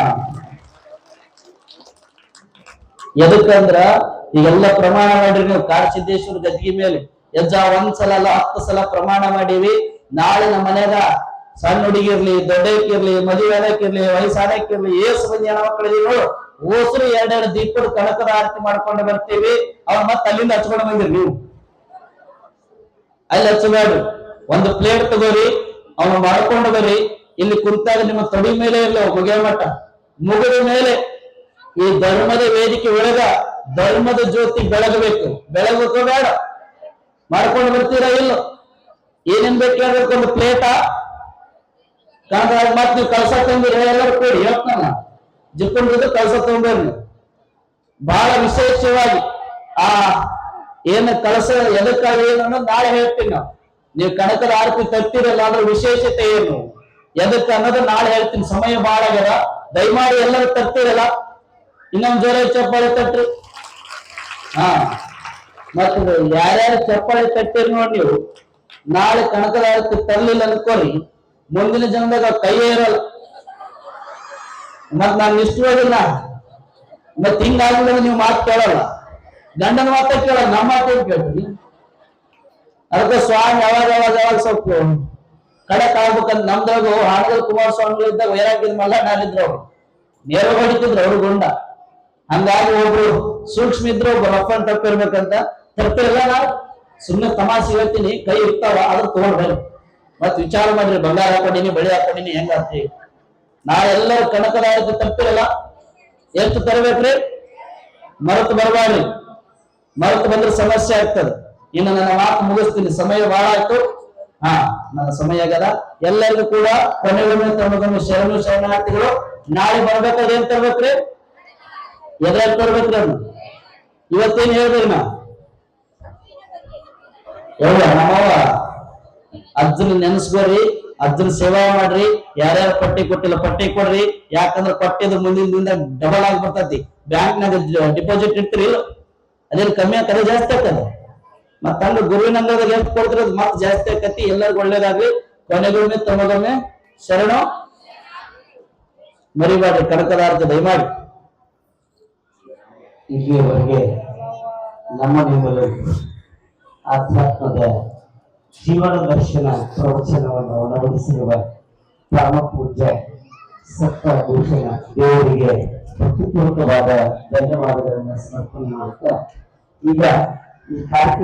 ಎದಕ್ಕಂದ್ರ ಈಗೆಲ್ಲ ಪ್ರಮಾಣ ಮಾಡ್ರಿ ನೀವು. ಕಾಡಸಿದ್ದೇಶ್ವರ ಗದ್ದಿಗೆ ಮೇಲೆ ಯಜ್ಜ ಒಂದ್ಸಲ ಅಲ್ಲ 10 ಸಲ ಪ್ರಮಾಣ ಮಾಡೀವಿ. ನಾಳೆ ನಮ್ಮ ಮನ್ಯಾಗ ಸಣ್ಣ ಹುಡುಗಿರ್ಲಿ, ದೊಡ್ಡಕ್ಕಿರ್ಲಿ, ಮದುವೆ ಆಗಕ್ಕಿರ್ಲಿ, ವಯಸ್ಸಾದಕ್ಕಿರ್ಲಿ, ಏಸು ಮಂದಿ ಹೆಣ್ಮಕ್ಳಿದೀವಿ ನೋಡು, ಓಸರು ಎರಡೆರಡು ದೀಪದ ಕಣಕದ ಆರತಿ ಮಾಡ್ಕೊಂಡು ಬರ್ತೀವಿ. ಅವ್ರು ಮತ್ತೆ ಅಲ್ಲಿಂದ ಹಚ್ಕೊಂಡು ಬಂದಿರಿ. ನೀವು ಅಲ್ಲಿ ಹಚ್ಚಬೇಡ್ರಿ, ಒಂದು ಪ್ಲೇಟ್ ತಗೋರಿ, ಅವನು ಮಾಡ್ಕೊಂಡು ಬರ್ರಿ. ಇಲ್ಲಿ ಕುಂತಾಗ ನಿಮ್ಮ ತೊಡಿ ಮೇಲೆ ಇರಲಿ ಹೊಗೆ ಮಠ, ಮುಗಿದ ಮೇಲೆ ಈ ಧರ್ಮದ ವೇದಿಕೆ ಒಳಗ ಧರ್ಮದ ಜ್ಯೋತಿ ಬೆಳಗಬೇಕು. ಬೆಳಗಬೇಕು ಬೇಡ? ಮಾಡ್ಕೊಂಡು ಬರ್ತೀರಾ ಇಲ್ಲ? ಏನೇನ್ ಬೇಕು? ಒಂದು ಪ್ಲೇಟ ಮತ್ ನೀವು ಕಳಸ ತಂದಿರ ಎಲ್ಲರೂ ಕೊಡಿ. ಹೇಳ್ತಾನ ಜಿಪ್ಕೊಂಡು ಕಳಸ ತಗೊಂಡ್ರಿ. ಬಹಳ ವಿಶೇಷವಾಗಿ ಆ ಏನು ಕಳಸ ಎದಕ್ಕಾಗಿ ಏನು ಅನ್ನೋದು ನಾಳೆ ಹೇಳ್ತೀನಿ ನಾವು. ನೀವು ಕಣಕದ ಆರತಿ ತರ್ತಿರಲ್ಲ, ಅದ್ರ ವಿಶೇಷತೆ ಏನು ಎದಕ್ಕೆ ಅನ್ನೋದು ನಾಳೆ ಹೇಳ್ತೀನಿ. ಸಮಯ ಬಹಳ ಆಗ್ಯದ, ದಯಮಾಡಿ ಎಲ್ಲರೂ ತರ್ತಿರಲ್ಲ. ಇನ್ನೊಂದು ಜೋರ ಚಪ್ಪಾಳೆ ತಟ್ರಿ. ಹಾ ಮತ್ತೆ ಯಾರ್ಯಾರು ಚಪ್ಪಾಳೆ ತಟ್ಟಿರಿ ನೋಡಿ, ನೀವು ನಾಳೆ ಕಣಕದ ಆರತಿ ತರ್ಲಿಲ್ಲ ಅನ್ಕೋರಿ, ಮುಂದಿನ ಜನ್ಮದಾಗ ಕೈಯೇ ಇರಲ್ಲ. ಮತ್ ನಾನು ನಿಷ್ಠವಾಗಿಲ್ಲ, ಮತ್ ಹಿಂಗಾಗಿಲ್ಲ ನೀವು ಮಾತು ಕೇಳಲ್ಲ. ಗಂಡನ ಮಾತ ಕೇಳಲ್ಲ, ನಮ್ಮ ಮಾತೇನು ಕೇಳ್ತೀನಿ. ಅದಕ್ಕೆ ಸ್ವಾಮಿ ಯಾವಾಗ ಸ್ವಲ್ಪ ಕಡಕ್ ಆಗ್ಬೇಕಂತ ನಮ್ದಾಗ ಹಾನಗಲ್ ಕುಮಾರಸ್ವಾಮಿಗಳಿದ್ದಾಗ ವೈರಾಗ್ಯದ ಮಲ್ಲಾಡಿದ್ರು. ಅವ್ರು ನೇರ ಹೊಡಿತಿದ್ರು ಅವ್ರು ಗುಂಡ. ಹಂಗಾಗಿ ಒಬ್ರು ಸೂಕ್ಷ್ಮ ಇದ್ರು, ಒಬ್ಬ ರಫ್ ಅಂಡ್ ಟಫ್ ಇರ್ಬೇಕಂತ ತರ್ತಿರಲ್ಲ. ನಾವು ಸುಮ್ಮನೆ ತಮಾಷೆ ಹೇಳ್ತೀನಿ, ಕೈ ಇರ್ತಾವ ಅದ್ರ ತಗೊಂಡ್ರಿ. ಮತ್ ವಿಚಾರ ಮಾಡ್ರಿ, ಬಂಗಾರ ಹಾಕೊಂಡಿನಿ, ಬಳಿ ಹಾಕೊಂಡಿನಿ, ಹೆಂಗಾಗ್ತಿ. ನಾಳೆಲ್ಲರೂ ಕಣಕದ ಆರತಿ ತರ್ತಿರಲ್ಲ. ಎಷ್ಟು ತರಬೇಕ್ರಿ? ಮರೆತು ಬರಬಾರ್ರಿ. ಮರೆತು ಬಂದ್ರೆ ಸಮಸ್ಯೆ ಆಗ್ತದೆ. ಇನ್ನು ನನ್ನ ಮಾತು ಮುಗಿಸ್ತೀನಿ, ಸಮಯ ಬಹಳ ಆಯ್ತು. ಹಾ ನನ್ನ ಸಮಯ ಆಗ್ಯದ. ಎಲ್ಲರಿಗೂ ಕೂಡ ಕೊನೆಗೊಮ್ಮೆ ತಮಗೊಮ್ಮೆ ಶರಣಾರ್ಥಿಗಳು. ನಾಳೆ ಬರ್ಬೇಕಾದ್ರೆ ಏನ್ ತರ್ಬೇಕ್ರಿ? ಎದ್ರಾಗ ತರ್ಬೇಕ್ರಿ? ಅನ್ನು ಇವತ್ತೇನ್ ಹೇಳ್ಬೇರಿ ನಾ ನಮ್ಮವ್ವ ಅಜ್ಜನ ನೆನ್ಸ್ಕೋರಿ, ಅಜ್ಜನ ಸೇವಾ ಮಾಡ್ರಿ. ಯಾರ್ಯಾರು ಪಟ್ಟಿ ಕೊಟ್ಟಿಲ್ಲ ಪಟ್ಟಿ ಕೊಡ್ರಿ. ಯಾಕಂದ್ರೆ ಪಟ್ಟಿದ ಮುಂದಿನ ದಿನ ಡಬಲ್ ಆಗಿ ಬರ್ತೈತಿ. ಬ್ಯಾಂಕ್ನಾಗ ಡಿಪಾಸಿಟ್ ಇಡ್ತೀರಿ ಇಲ್ಲ, ಅದೇನು ಕಮ್ಮಿ ಆಗ್ತದೆ ಜಾಸ್ತಿ ಆಗ್ತದೆ. ಮತ್ತಂದ್ರೆ ಗುರುವಿನ ಅಂಗದಾಗ ಎಷ್ಟು ಕೊಡ್ತೀರ ಅದು ಮತ್ತೆ ಜಾಸ್ತಿ ಆಕತಿ. ಎಲ್ಲರಿಗೂ ಒಳ್ಳೇದಾಗ್ಲಿ. ಕೊನೆಗೊಮ್ಮೆ ತಮಗೊಮ್ಮೆ ಶರಣ ಮರಿಬಾರ್ರಿ. ಕಣಕದ ಆರತಿ ದಯಮಾಡಿ. ಇಲ್ಲಿಯವರೆಗೆ ನಮ್ಮ ನಿಮ್ಮಲ್ಲಿ ಆಧ್ಯಾತ್ಮದ ಜೀವನ ದರ್ಶನ ಪ್ರವಚನವನ್ನು ಅಳವಡಿಸಿರುವ ಪರಮ ಪೂಜ್ಯ ಸಪ್ತಭೂಷಣ ದೇವರಿಗೆ ಭಕ್ತಿಪೂರ್ವಕವಾದ ಧನ್ಯವಾದಗಳನ್ನು ಸಮರ್ಪಣೆ ಮಾಡುತ್ತಾ ಈಗ ಈ ಕಾರ್ಯಕ್ರಮ